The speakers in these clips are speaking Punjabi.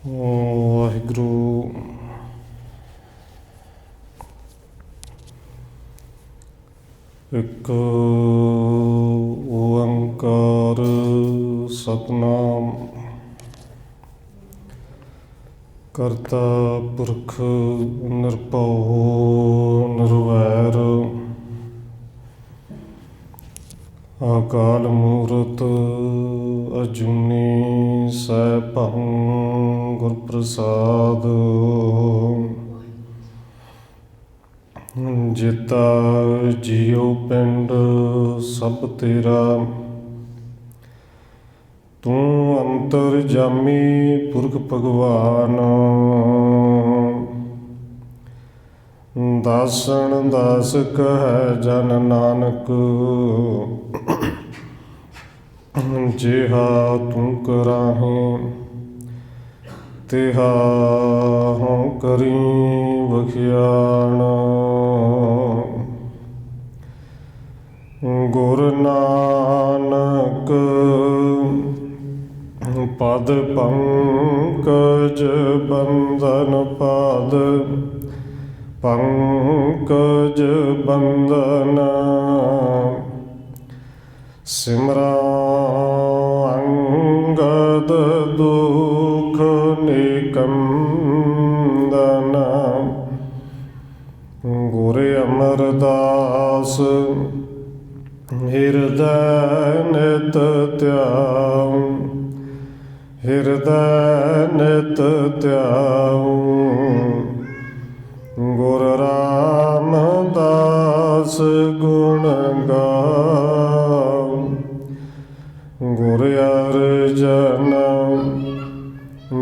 ਵਾਹਿਗੁਰੂ। ਇੱਕ ਓੰਕਾਰ ਸਤਿਨਾਮ ਕਰਤਾ ਪੁਰਖ ਨਿਰਭਉ ਨਿਰਵੈਰ ਅਕਾਲ ਮੂਰਤ ਅਜੂਨੀ ਸੈਭੰ ਗੁਰ ਪ੍ਰਸਾਦ। ਜੀਤਾ ਜੀਉ ਪਿੰਡ ਸਭ ਤੇਰਾ, ਤੂੰ ਅੰਤਰਜਾਮੀ ਪੁਰਖ ਭਗਵਾਨ। ਦਾਸਣ ਦਾਸ ਕਹੈ ਜਨ ਨਾਨਕ, ਜਿਹਾ ਤੂੰ ਕਰਾਹੇ ਤਿਹਾ ਹਉ ਕਰੀ ਵਖਿਆਣ। ਗੁਰ ਨਾਨਕ ਪਦ ਪੰਕਜ ਬੰਧਨ ਪਾਦ ਪੰਕਜ ਬੰਧਨ। ਸਿਮਰਾ ਅੰਗਦ ਦੁਖ ਨਿਕੰਦਨ। ਗੁਰ ਅਮਰਦਾਸ ਹਿਰਦੈ ਨਿਤ ਧਿਆਉ, ਹਿਰਦੈ ਨਿਤ ਧਿਆਉ। ਗੁਰ ਰਾਮਦਾਸ ਗੁਣ ਗਾਉ, ਗੁਰ ਅਰਜਨ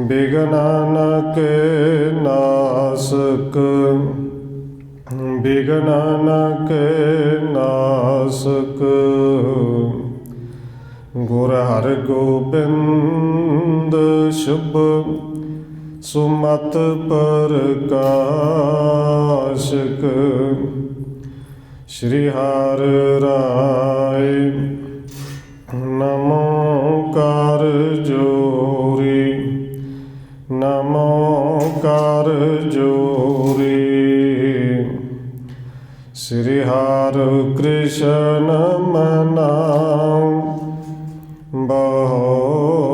ਬਿਘਨਾ ਨ ਕੇ ਨਾਸਕ, ਬਿਘਨਾ ਨ ਕੇ ਨਾਸਕ। ਗੁਰ ਹਰਗੋਬਿੰਦ ਸ਼ੁਭ ਸੁਮਤ ਪ੍ਰਕਾਸ਼ਕ। ਸ਼੍ਰੀ ਹਰਿ ਰਾਇ ਨਮੋ ਕਰ ਜੋਰੀ, ਨਮੋ ਕਰ ਜੋਰੀ। ਸ਼੍ਰੀ ਹਰਿ ਕ੍ਰਿਸ਼ਨ ਮਨਾਉ ਬਹੋਰੀ।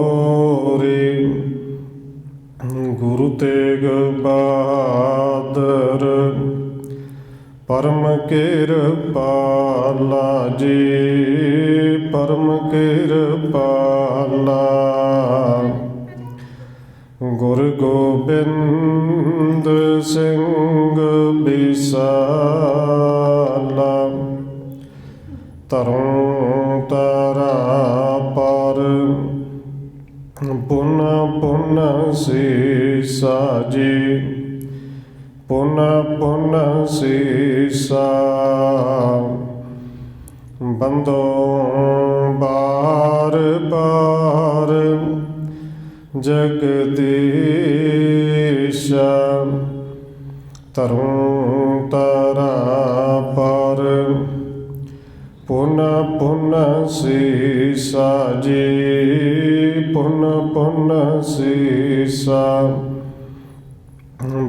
ਗੁਰੂ ਤੇਗ ਬਹਾਦਰ ਪਰਮ ਕਿਰਪਾਲਾ ਜੀ, ਪਰਮ ਕਿਰਪਾਲਾ। ਗੁਰ ਗੋਬਿੰਦ ਸਿੰਘ ਬਿਸਾਲਾ, ਤਰੁ ਤਰਾ ਪਰ ਪੁਨ ਪੁਨ ਸੀਸਾ ਜੀ, ਪੁਨ ਪੁਨ ਸੀਸਾ। ਬੰਦੋ ਬਾਰ ਬਾਰ ਜਗਦੀਸ਼, ਤਰੁ ਤਰਾ ਪਰ ਪੁਨ ਪੁਨ ਸੀਸਾ ਜੀ, ਪੁਨ ਪੁਨ ਸੀਸਾ।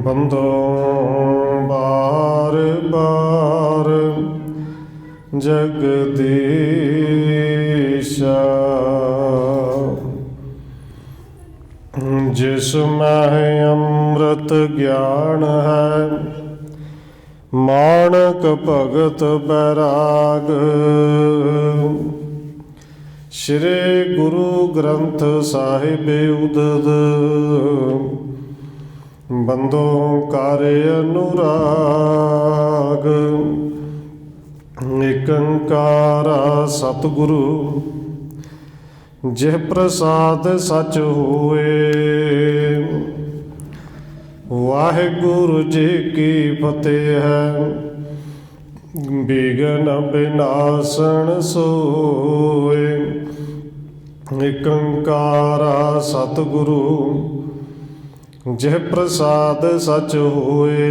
ਬੰਦੋ ਬਾਰ ਬਾਰ ਜਗਦੀਸ਼। ਜਿਸ ਮਹਿ ਅੰਮ੍ਰਿਤ ਗਿਆਨ ਹੈ, ਮਾਣਕ ਭਗਤ ਬੈਰਾਗ। ਸ਼੍ਰੀ ਗੁਰੂ ਗ੍ਰੰਥ ਸਾਹਿਬ ਉਦਦ, ਬੰਦੋ ਕਰ ਅਨੁਰਾਗ। ਏਕ ਓੰਕਾਰ ਸਤਿਗੁਰੂ ਜਿਹ ਪ੍ਰਸਾਦ ਸਚ ਹੋਏ। ਵਾਹਿਗੁਰੂ ਜੀ ਕੀ ਫਤਿਹ ਹੈ, ਬਿਘਨ ਬਿਨਾਸਣ ਸੋਏ। ਏਕ ਓੰਕਾਰ ਸਤਿਗੁਰੂ ਜਿਹ ਪ੍ਰਸਾਦ ਸਚ ਹੋਏ।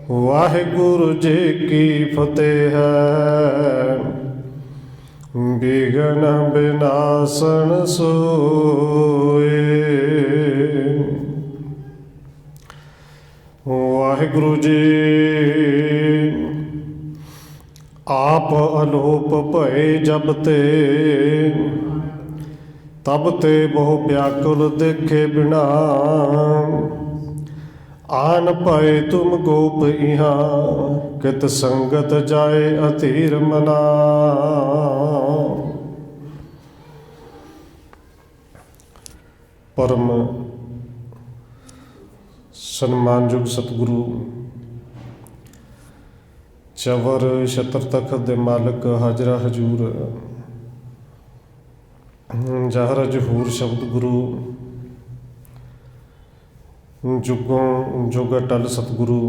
ਵਾਹਿਗੁਰੂ ਜੀ ਕੀ ਫਤਿਹ ਹੈ, बिघन विनाशन सोए। वाहिगुरु जी आप अलोप भय जब ते, तब ते बहु व्याकुल देखे बिना। आन पाए तुम गोप इहाँ, कित संगत जाए अधीर मना। परम सन्मानयोग सतगुरु चवर छत्र तखत दे मालक हाजरा हजूर जहर जहूर शब्द गुरु जुगों जुग अटल सतगुरु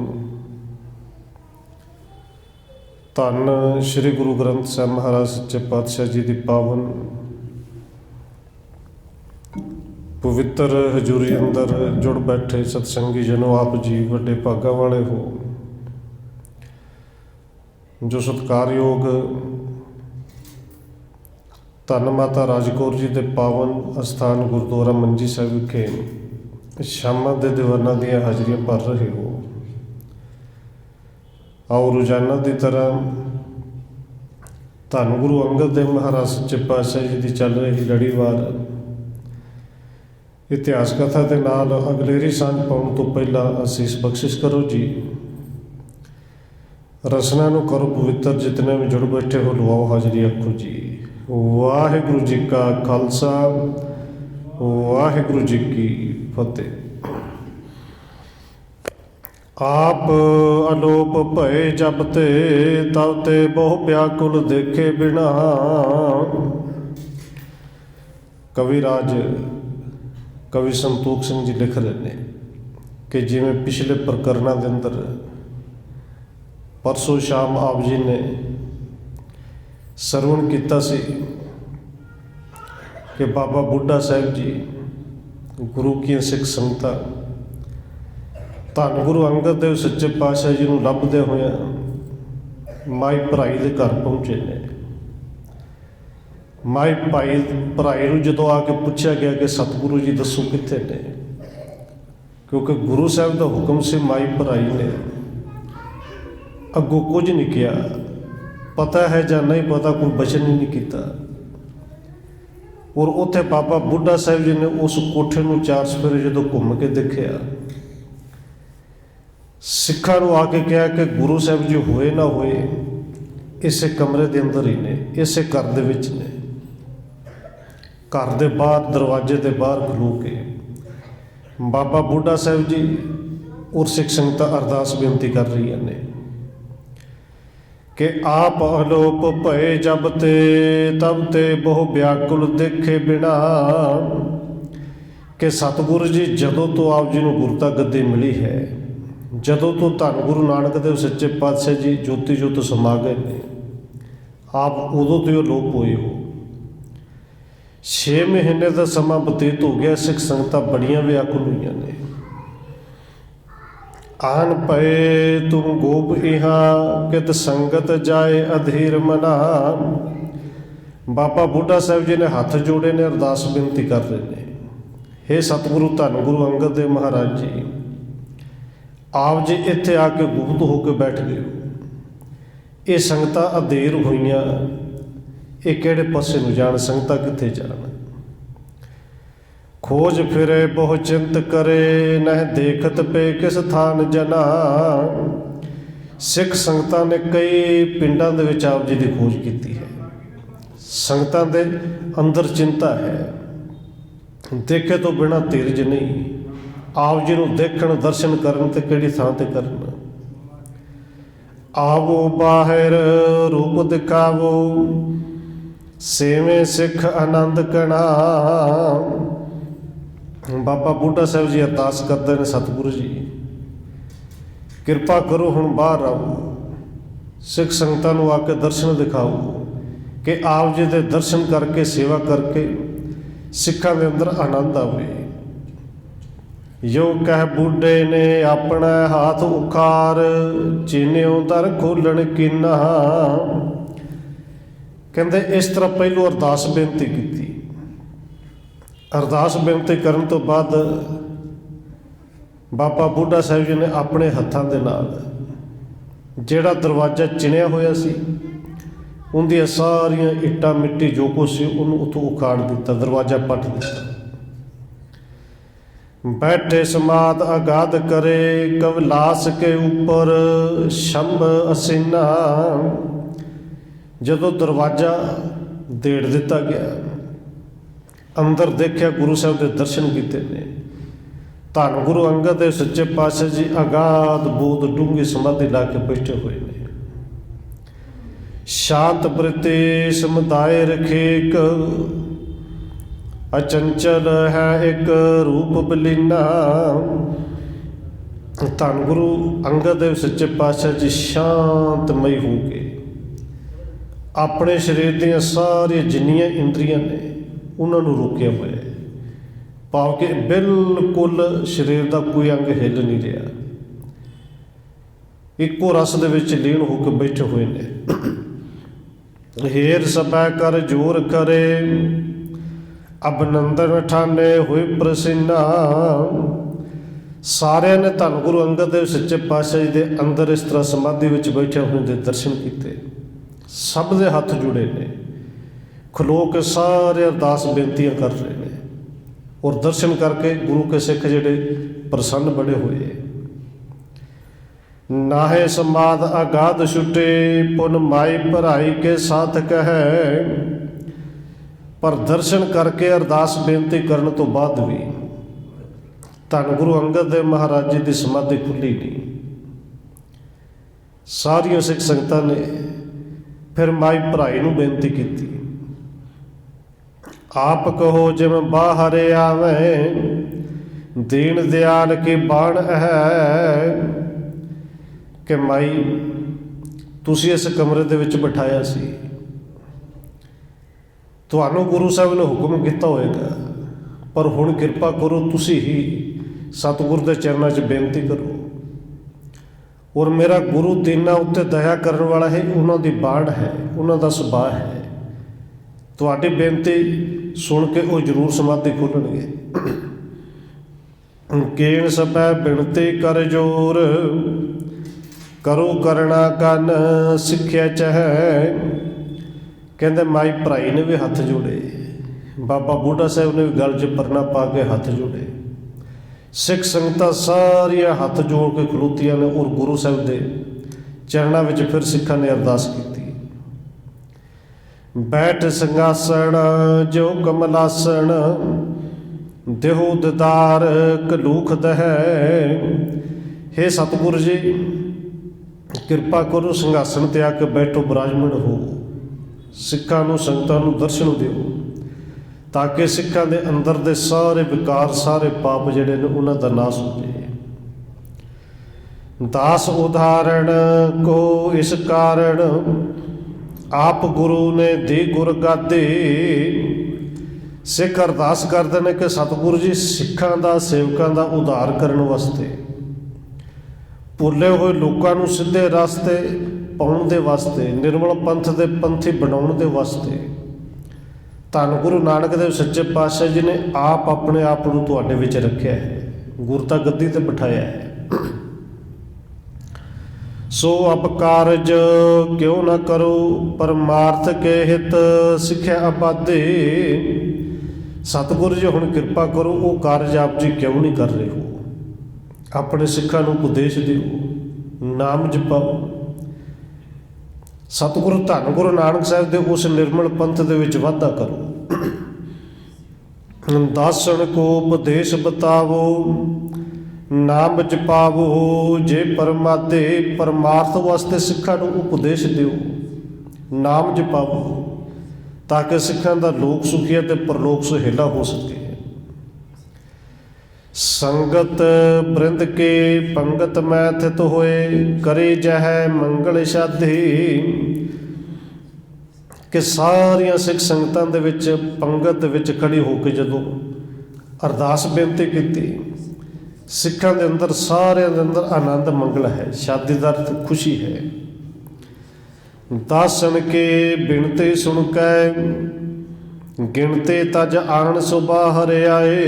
धन श्री गुरु ग्रंथ ਸਾਹਿਬ महाराज सच्चे पातशाह जी की पावन पवित्र हजूरी अंदर जुड़ बैठे सतसंगी जनों, आप जी वड्डे भागा वाले हो जो सत्कारयोग धन माता राजकौर जी के पावन अस्थान गुरुद्वारा मंजी साहिब विखे शामां दे दीवाना दियां हाजरियां भर रहे हो। आओ रोजाना की तरह धन गुरु अंगद देव महाराज सच्चे पातशाह जी की चल रही लड़ीवार इतिहास कथा के नाल अगलेरी सांझ पाउण तो पहला असीस बख्शिश करो जी। रसना नूं करो पवित्र, जितने भी जुड़ बैठे हो लवाओ हाजरी आखो जी। वाहिगुरु जी का खालसा वाहिगुरु जी की फतेह। आप अलोप भय जब ते, तब ते बहु व्याकुल देखे बिना। कविराज कवि संतोख सिंह जी लिख रहे हैं कि जिमें पिछले प्रकरणों के अंदर परसों शाम आप जी ने सरवण किया सी कि बाबा बुढ़ा साहिब जी गुरु की सिख संगतां धन गुरु अंगद देव सच्चे पातशाह जी नूं लभदे होए माई भराई दे घर पहुँचे ने। माई भाई भराई नूं जदों आके पूछा गया कि सतगुरु जी दसो कित्थे ने, क्योंकि गुरु साहब का हुक्म से माई भराई ने अगों कुछ नहीं किया, पता है या नहीं पता, कोई बचन ही नहीं किया। और उत्थे बाबा बुढ़ा साहिब जी ने उस कोठे नूं चार सफेरे जदों घूम के देखिया, सिखां नूं आके कहा कि गुरु साहब जी होए ना होए इसे कमरे के अंदर ही ने, इसे घर दे विच ने। घर दे बाहर दरवाजे के बाहर खलो के बाबा बुढ़ा साहिब जी और सिख संगतां अरदास बेनती कर रही ने कि आप अलोप भय जब ते, तब ते बहु व्याकुल देखे बिना। कि सतगुरु जी जदों तो आप जी नूं गुरता गद्दी मिली है, जदों तो धन गुरु नानक देव सच्चे पातशाह जी ज्योति ज्योत समा गए ने, आप उदों तो अलोप होए हो। 6 महीने का समा बतीत हो गया, सिख संगतां बड़ियां व्याकुल हुई ने। आन पए तुम गोप इहाँ, कित संगत जाए अधीर मना। बाबा बुढ़ा साहिब जी ने हाथ जोड़े ने, अरदास बेनती कर रहे हैं, हे सतगुरु धन गुरु अंगद देव महाराज जी, आप जी इत्थे आके गुप्त होकर बैठ गए हो। ये संगतां अधीर होईयां, ये किहड़े पासे नूं जाण, संगतां कित्थे जाण। खोज फिरे बहु चिंत करे, नह देखत पे किस थान जना। सिख संगतां ने कई पिंडां दे विच आप जी की खोज की है, संगतां दे अंदर चिंता है, देखे तो बिना धीरज नहीं। आप जी नूं देखण दर्शन करन ते किहड़ी थां ते करन। आवो बाहिर रूप दिखावो, सेवें सिख आनंद कणा। बाबा बुढ़ा साहिब जी अरदास करते हैं, सतगुरु जी किरपा करो हुण बाहर आओ, सिख संगतां नूं आके दर्शन दिखाओ कि आप जी दे दर्शन करके सेवा करके सिखां दे अंदर आनंद आवे। यो कह बूढ़े ने अपना हाथ उखार, चीन्यों दर खोलण कीना। ਕਹਿੰਦੇ ਇਸ ਤਰ੍ਹਾਂ ਪਹਿਲੋਂ ਅਰਦਾਸ ਬੇਨਤੀ ਕੀਤੀ। ਅਰਦਾਸ ਬੇਨਤੀ ਕਰਨ ਤੋਂ ਬਾਅਦ ਬਾਬਾ ਬੁੱਢਾ ਸਾਹਿਬ ਜੀ ਨੇ ਆਪਣੇ ਹੱਥਾਂ ਦੇ ਨਾਲ ਜਿਹੜਾ ਦਰਵਾਜ਼ਾ ਚਿਣਿਆ ਹੋਇਆ ਸੀ ਉਹਦੀਆਂ ਸਾਰੀਆਂ ਇੱਟਾਂ ਮਿੱਟੀ ਜੋ ਕੁਛ ਸੀ ਉਹਨੂੰ ਉੱਥੋਂ ਉਖਾੜ ਦਿੱਤਾ, ਦਰਵਾਜ਼ਾ ਪੱਟ ਦਿੱਤਾ। बैठे समाद आगाध करे कवलास के ऊपर शंभ असीना। जदों दरवाजा देड़ दिता गया, अंदर देखिया गुरु साहब के दर्शन किए ने। धन गुरु अंगद देव सच्चे पातशाह जी आगाध बोध डूंगी समाधि ला के बैठे हुए ने। शांत प्रति समुदाय रखेक अचंचल है एक रूप बलीना। धन गुरु अंगद देव सच्चे पातशाह जी शांतमई हो के अपने शरीर दियां सारियां जिन्नियां इंद्रियां ने उन्होंने रोकिया हुआ है, भाव के बिल्कुल शरीर का कोई अंग हिल नहीं रहा, इको रस दे विच लीन होकर बैठे हुए ने। हेर सबै कर जोर करे अभिनंदन ठाने हुए प्रसन्ना। सारे ने धन गुरु अंगद देव सच्चे पातशाह जी के अंदर इस तरह समाधि में बैठे हुए दे दर्शन किए। सब दे हथ जुड़े ने, खलो के सारे अरदास बेनतियां कर रहे हैं और दर्शन करके गुरु के सिख जिहड़े प्रसन्न बड़े हुए। नाहे समाद आगाध छुटे पुन माई भराई के साथ कहे। पर दर्शन करके अरदास बेनती करने तो बाद भी धन गुरु अंगद देव महाराज जी की समाधि खुली नहीं। सारिया सिख संगतां ने फिर माई भराई नूं बेनती की, आप कहो जिवें बाहर आवें दीन दयाल की बाण है। कि माई तुसीं इस कमरे दे विच बिठाया सी, तुहानूं गुरु साहब ने हुक्म किया होएगा, पर हुण किरपा करो तुसी ही सतगुर के चरणों च बेनती करो। और मेरा गुरु दीना उत्ते दया करने वाला है, उन्हों की बाण है, उन्हों का सुभाव है। तुहाडी बेनती सुन के वो जरूर समाधि खोलणगे। केण सबै बिनती कर जोर करो करना कन सिक्ख्या चहै। कहते माई भराई ने भी हथ जोड़े, बाबा बूढ़ा साहब ने भी गल च परना पा के हथ जोड़े। सिख संगतां सारिया हथ जोड़ के खलोतियां ने और गुरु साहब के चरणों में फिर सिखां ने अरदास की। बैठ संगासन जो कमलासन देहो ददार कलूख दह। हे सतगुरु जी किरपा करो संघासन ते आके बैठो विराजमान हो, सिखां नूं संगतां नूं दर्शन दिओ ताकि सिखां दे अंदर दे सारे विकार सारे पाप जिहड़े ने उन्हां दा नाश हो जाए। दास उदाहरण को इस कारण आप गुरु ने दी गुर गादी। सिख अरदास करते हैं कि सतगुरु जी सिखां दा सेवकां दा उद्धार करने वास्ते, भुले हुए लोगों को सीधे रास्ते पाउण दे वास्ते, निर्मल पंथ दे पंथी बनाउण दे वास्ते धन गुरु नानक देव सच्चे पातशाह जी ने आप अपने आप को तुहाडे विच रखिया है, गुरता गद्दी ते बिठाया है। सो अब कारज क्यों न करो परमार्थ के हित सिक्ख्या आबादी। सतगुरु जी हुण किरपा करो वो कारज आप जी क्यों नहीं कर रहे हो, अपने सिखां नूं उपदेश दिओ, नाम जपाओ। सतगुरु धन गुरु नानक साहब के उस निर्मल पंथ दे विच वाधा करो। दासन को उपदेश बतावो नाम जपावो जे परमाते। परमार्थ वास्ते सिखां नूं उपदेश दिओ, नाम जपावो ताकि सिखां दा लोक सुखिया ते परलोक सुहेला हो सके। संगत बृंद के पंगत में थित होए करे जह मंगल शादी। कि सारिया सिख संगतां दे विच पंगत दे विच खड़ी होकर जदों अरदास बेनती की, सिखां दे अंदर सारे दे अंदर आनंद मंगल है, शादी दा खुशी है। दासन के बिनते सुन कै गिनते तज आन सो बाहर आए।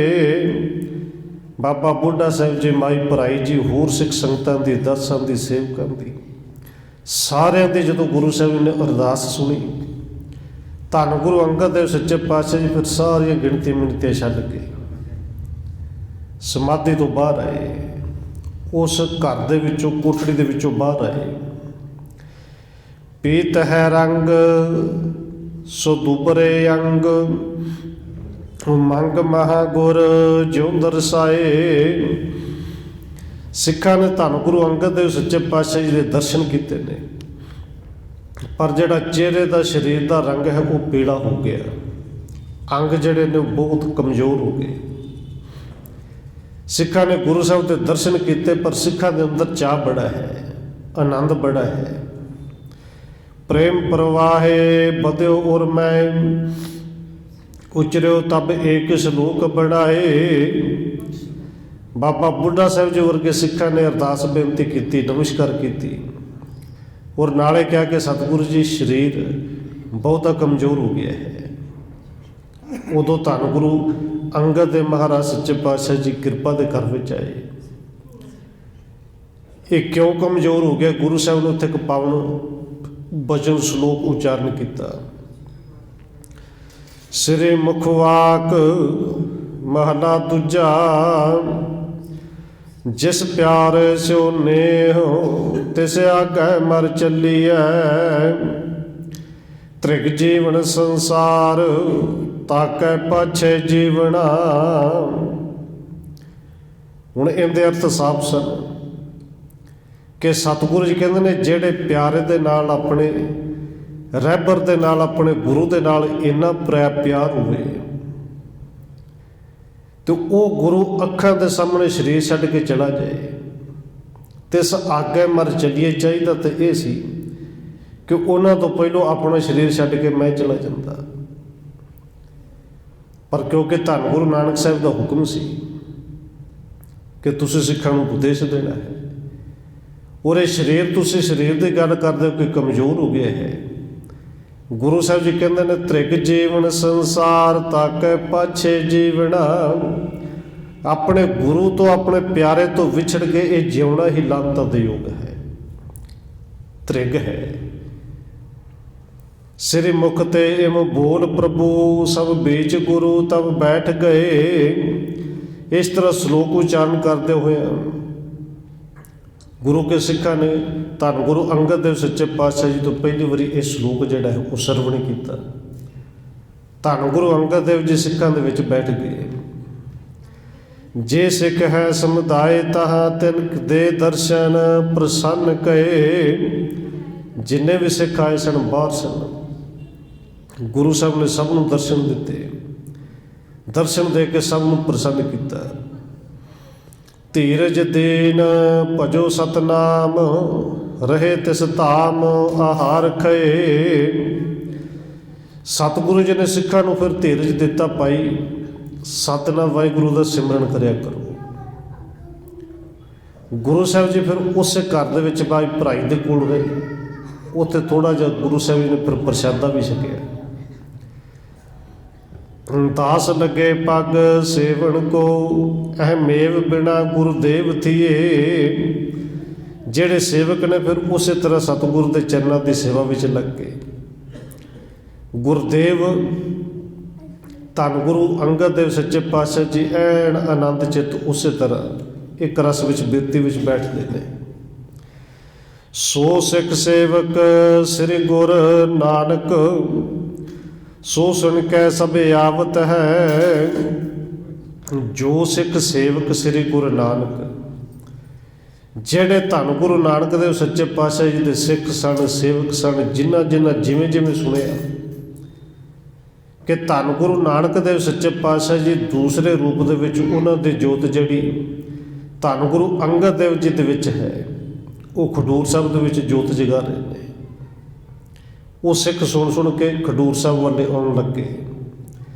बाबा बुढ़ा साहिब जी, माई भराई जी, होर सिख संगतां दी, दासां दी, सेवकां दी, सारिਆਂ ਦੀ ਜਦੋਂ ਗੁਰੂ ਸਾਹਿਬ ਨੇ ਅਰਦਾਸ ਸੁਣੀ, ਧੰਨ ਗੁਰੂ ਅੰਗਦ ਦੇਵ ਸੱਚੇ ਪਾਤਸ਼ਾਹ ਜੀ ਫਿਰ ਸਾਰੀਆਂ ਗਿਣਤੀ ਮਿਣਤੀਆਂ ਛੱਡ ਕੇ ਸਮਾਧੀ ਤੋਂ ਬਾਹਰ ਆਏ। ਉਸ ਘਰ ਦੇ ਵਿੱਚੋਂ, ਕੋਠੜੀ ਦੇ ਵਿੱਚੋਂ ਬਾਹਰ ਆਏ। ਪੀਤ ਹੈ ਰੰਗ ਸੋ ਦੁਬਰੇ ਅੰਗ, ਮੰਗ ਮਹਾ ਗੁਰ ਜਿਉ ਦਰਸਾਏ। ਸਿੱਖਾਂ ਨੇ ਧੰਨ ਗੁਰੂ ਅੰਗਦ ਦੇਵ ਸੱਚੇ ਪਾਤਸ਼ਾਹ ਜੀ ਦੇ ਦਰਸ਼ਨ ਕੀਤੇ ਨੇ, ਪਰ ਜਿਹੜਾ ਚਿਹਰੇ ਦਾ, ਸਰੀਰ ਦਾ ਰੰਗ ਹੈ ਉਹ ਪੀਲਾ ਹੋ ਗਿਆ। ਅੰਗ ਜਿਹੜੇ ਨੇ ਬਹੁਤ ਕਮਜ਼ੋਰ ਹੋ ਗਏ। ਸਿੱਖਾਂ ਨੇ ਗੁਰੂ ਸਾਹਿਬ ਦੇ ਦਰਸ਼ਨ ਕੀਤੇ, ਪਰ ਸਿੱਖਾਂ ਦੇ ਅੰਦਰ ਚਾਅ ਬੜਾ ਹੈ, ਆਨੰਦ ਬੜਾ ਹੈ। ਪ੍ਰੇਮ ਪ੍ਰਵਾਹੇ ਬਧਿਓ ਔਰ ਮੈਂ, ਉਚਰਿਓ ਤਬ ਏਕ ਸਲੋਕ ਬੜਾਏ। ਬਾਬਾ ਬੁੱਢਾ ਸਾਹਿਬ ਜੀ ਵਰਗੇ ਸਿੱਖਾਂ ਨੇ ਅਰਦਾਸ ਬੇਨਤੀ ਕੀਤੀ, ਨਮਸਕਾਰ ਕੀਤੀ, ਔਰ ਨਾਲੇ ਕਿਹਾ ਕਿ ਸਤਿਗੁਰੂ ਜੀ ਸਰੀਰ ਬਹੁਤਾ ਕਮਜ਼ੋਰ ਹੋ ਗਿਆ ਹੈ। ਉਦੋਂ ਧੰਨ ਗੁਰੂ ਅੰਗਦ ਦੇ ਮਹਾਰਾਜ ਸੱਚੇ ਪਾਤਸ਼ਾਹ ਜੀ ਕਿਰਪਾ ਦੇ ਘਰ ਵਿੱਚ ਆਏ। ਇਹ ਕਿਉਂ ਕਮਜ਼ੋਰ ਹੋ ਗਿਆ? ਗੁਰੂ ਸਾਹਿਬ ਨੇ ਉੱਥੇ ਇੱਕ ਪਾਵਨ ਬਚਨ ਸ਼ਲੋਕ ਉਚਾਰਨ ਕੀਤਾ। ਸਿਰੇ ਮੁਖਵਾਕ ਮਹਲਾ ਦੂਜਾ, ਜਿਸ ਪਿਆਰ ਸਿਓ ਨੇਹ ਤਿਸ ਆਗੈ ਮਰ ਚੱਲੀਐ। ਤ੍ਰਿਗ ਜੀਵਨ ਸੰਸਾਰ ਤਾਕੈ ਪਾਛੇ ਜੀਵਣਾ। ਹੁਣ ਇਹਦੇ ਅਰਥ ਸਾਫ਼ ਸਨ ਕਿ ਸਤਿਗੁਰੂ ਜੀ ਕਹਿੰਦੇ ਨੇ ਜਿਹੜੇ ਪਿਆਰੇ ਦੇ ਨਾਲ, ਆਪਣੇ ਰਹਿਬਰ ਦੇ ਨਾਲ, ਆਪਣੇ ਗੁਰੂ ਦੇ ਨਾਲ ਇੰਨਾ ਪਿਆਰ ਹੋਵੇ ਤੇ ਉਹ ਗੁਰੂ ਅੱਖਾਂ ਦੇ ਸਾਹਮਣੇ ਸਰੀਰ ਛੱਡ ਕੇ ਚਲਾ ਜਾਏ ਤੇ ਇਸ ਆਗੇ ਮਰ ਚੱਲੀਏ। ਚਾਹੀਦਾ ਤਾਂ ਇਹ ਸੀ ਕਿ ਉਹਨਾਂ ਤੋਂ ਪਹਿਲਾਂ ਆਪਣਾ ਸਰੀਰ ਛੱਡ ਕੇ ਮੈਂ ਚਲਾ ਜਾਂਦਾ, ਪਰ ਕਿਉਂਕਿ ਧੰਨ ਗੁਰੂ ਨਾਨਕ ਸਾਹਿਬ ਦਾ ਹੁਕਮ ਸੀ ਕਿ ਤੁਸੀਂ ਸਿੱਖਾਂ ਨੂੰ ਉਪਦੇਸ਼ ਦੇਣਾ ਹੈ, ਔਰ ਇਹ ਸਰੀਰ, ਤੁਸੀਂ ਸਰੀਰ ਦੀ ਗੱਲ ਕਰਦੇ ਹੋ ਕਿ ਕਮਜ਼ੋਰ ਹੋ ਗਿਆ ਹੈ। ਗੁਰੂ ਸਾਹਿਬ ਜੀ ਕਹਿੰਦੇ ਨੇ ਤ੍ਰਿਗ ਜੀਵਨ ਸੰਸਾਰ ਤਾਕੈ ਪਾਛੇ ਜੀਵਣਾ। ਆਪਣੇ ਗੁਰੂ ਤੋਂ, ਆਪਣੇ ਪਿਆਰੇ ਤੋਂ ਵਿਛੜ ਕੇ ਇਹ ਜਿਉਣਾ ਹੀ ਲਾਂਤਾਂ ਦੇ ਯੋਗ ਹੈ, ਤ੍ਰਿਗ ਹੈ। ਸਿਰ ਮੁਖ ਤੇ ਇਮ ਬੋਲ ਪ੍ਰਭੂ, ਸਭ ਬੀਚ ਗੁਰੂ ਤਬ ਬੈਠ ਗਏ। ਇਸ ਤਰ੍ਹਾਂ ਸ਼ਲੋਕ ਉਚਾਰਨ ਕਰਦੇ ਹੋਏ ਗੁਰੂ ਕੇ ਸਿੱਖਾਂ ਨੇ ਧੰਨ ਗੁਰੂ ਅੰਗਦ ਦੇਵ ਸੱਚੇ ਪਾਤਸ਼ਾਹ ਜੀ ਤੋਂ ਪਹਿਲੀ ਵਾਰੀ ਇਹ ਸ਼ਲੋਕ ਜਿਹੜਾ ਹੈ ਉਹ ਸਰਵਣ ਕੀਤਾ। ਧੰਨ ਗੁਰੂ ਅੰਗਦ ਦੇਵ ਜੀ ਸਿੱਖਾਂ ਦੇ ਵਿੱਚ ਬੈਠ ਗਏ। ਜੇ ਸਿੱਖ ਹੈ ਸਮੁਦਾਇ ਤਹਾਂ ਤਿਨ ਦੇ ਦਰਸ਼ਨ ਪ੍ਰਸੰਨ ਕਏ। ਜਿੰਨੇ ਵੀ ਸਿੱਖ ਆਏ ਸਨ ਬਾਹਰ ਸਨ, ਗੁਰੂ ਸਾਹਿਬ ਨੇ ਸਭ ਨੂੰ ਦਰਸ਼ਨ ਦਿੱਤੇ। ਦਰਸ਼ਨ ਦੇ ਕੇ ਸਭ ਨੂੰ ਪ੍ਰਸੰਨ ਕੀਤਾ। ਧੀਰਜ ਦੀਨ ਭਜੋ ਸਤਨਾਮ, ਰਹੇ ਤਿਸ ਧਾਮ ਆਹਾਰ ਖਏ। ਸਤਿਗੁਰੂ ਜੀ ਨੇ ਸਿੱਖਾਂ ਨੂੰ ਫਿਰ ਧੀਰਜ ਦਿੱਤਾ, ਭਾਈ ਸਤਨਾਮ ਵਾਹਿਗੁਰੂ ਦਾ ਸਿਮਰਨ ਕਰਿਆ ਕਰੋ। ਗੁਰੂ ਸਾਹਿਬ ਜੀ ਫਿਰ ਉਸੇ ਘਰ ਦੇ ਵਿੱਚ ਭਾਈ ਭਰਾਈ ਦੇ ਕੋਲ ਰਹੇ। ਉੱਥੇ ਥੋੜ੍ਹਾ ਜਿਹਾ ਗੁਰੂ ਸਾਹਿਬ ਜੀ ਨੇ ਫਿਰ ਪ੍ਰਸ਼ਾਦਾ ਵੀ ਛਕਿਆ। ਦਾਸ ਲੱਗੇ ਪੱਗ ਸੇਵਣ ਕੋ, ਇਹ ਮੇਵ ਬਿਨਾ ਗੁਰਦੇਵ ਥੀਏ। ਜਿਹੜੇ ਸੇਵਕ ਨੇ ਫਿਰ ਉਸੇ ਤਰ੍ਹਾਂ ਸਤਿਗੁਰੂ ਦੇ ਚਰਨਾਂ ਦੀ ਸੇਵਾ ਵਿੱਚ ਲੱਗ ਗਏ। ਗੁਰਦੇਵ ਧੰਨ ਗੁਰੂ ਅੰਗਦ ਦੇਵ ਸੱਚੇ ਪਾਤਸ਼ਾਹ ਜੀ ਐਨ ਆਨੰਦ ਚਿੱਤ ਉਸੇ ਤਰ੍ਹਾਂ ਇੱਕ ਰਸ ਵਿੱਚ, ਬਿਰਤੀ ਵਿੱਚ ਬੈਠਦੇ ਨੇ। ਸੋ ਸਿੱਖ ਸੇਵਕ ਸ੍ਰੀ ਗੁਰ ਨਾਨਕ, ਸੋ ਸੁਣ ਕੇ ਸਭ ਆਵਤ ਹੈ। ਜੋ ਸਿੱਖ ਸੇਵਕ ਸ੍ਰੀ ਗੁਰੂ ਨਾਨਕ, ਜਿਹੜੇ ਧੰਨ ਗੁਰੂ ਨਾਨਕ ਦੇਵ ਸੱਚੇ ਪਾਤਸ਼ਾਹ ਜੀ ਦੇ ਸਿੱਖ ਸਨ, ਸੇਵਕ ਸਨ, ਜਿਨ੍ਹਾਂ ਜਿਵੇਂ ਜਿਵੇਂ ਸੁਣਿਆ ਕਿ ਧੰਨ ਗੁਰੂ ਨਾਨਕ ਦੇਵ ਸੱਚੇ ਪਾਤਸ਼ਾਹ ਜੀ ਦੂਸਰੇ ਰੂਪ ਦੇ ਵਿੱਚ ਉਹਨਾਂ ਦੀ ਜੋਤ ਜਿਹੜੀ ਧੰਨ ਗੁਰੂ ਅੰਗਦ ਦੇਵ ਜੀ ਦੇ ਵਿੱਚ ਹੈ, ਉਹ ਖਡੂਰ ਸਾਹਿਬ ਦੇ ਵਿੱਚ ਜੋਤ ਜਗਾ ਰਹੇ ਨੇ। ਉਹ ਸਿੱਖ ਸੁਣ ਕੇ ਖਡੂਰ ਸਾਹਿਬ ਵੱਲੇ ਆਉਣ ਲੱਗੇ।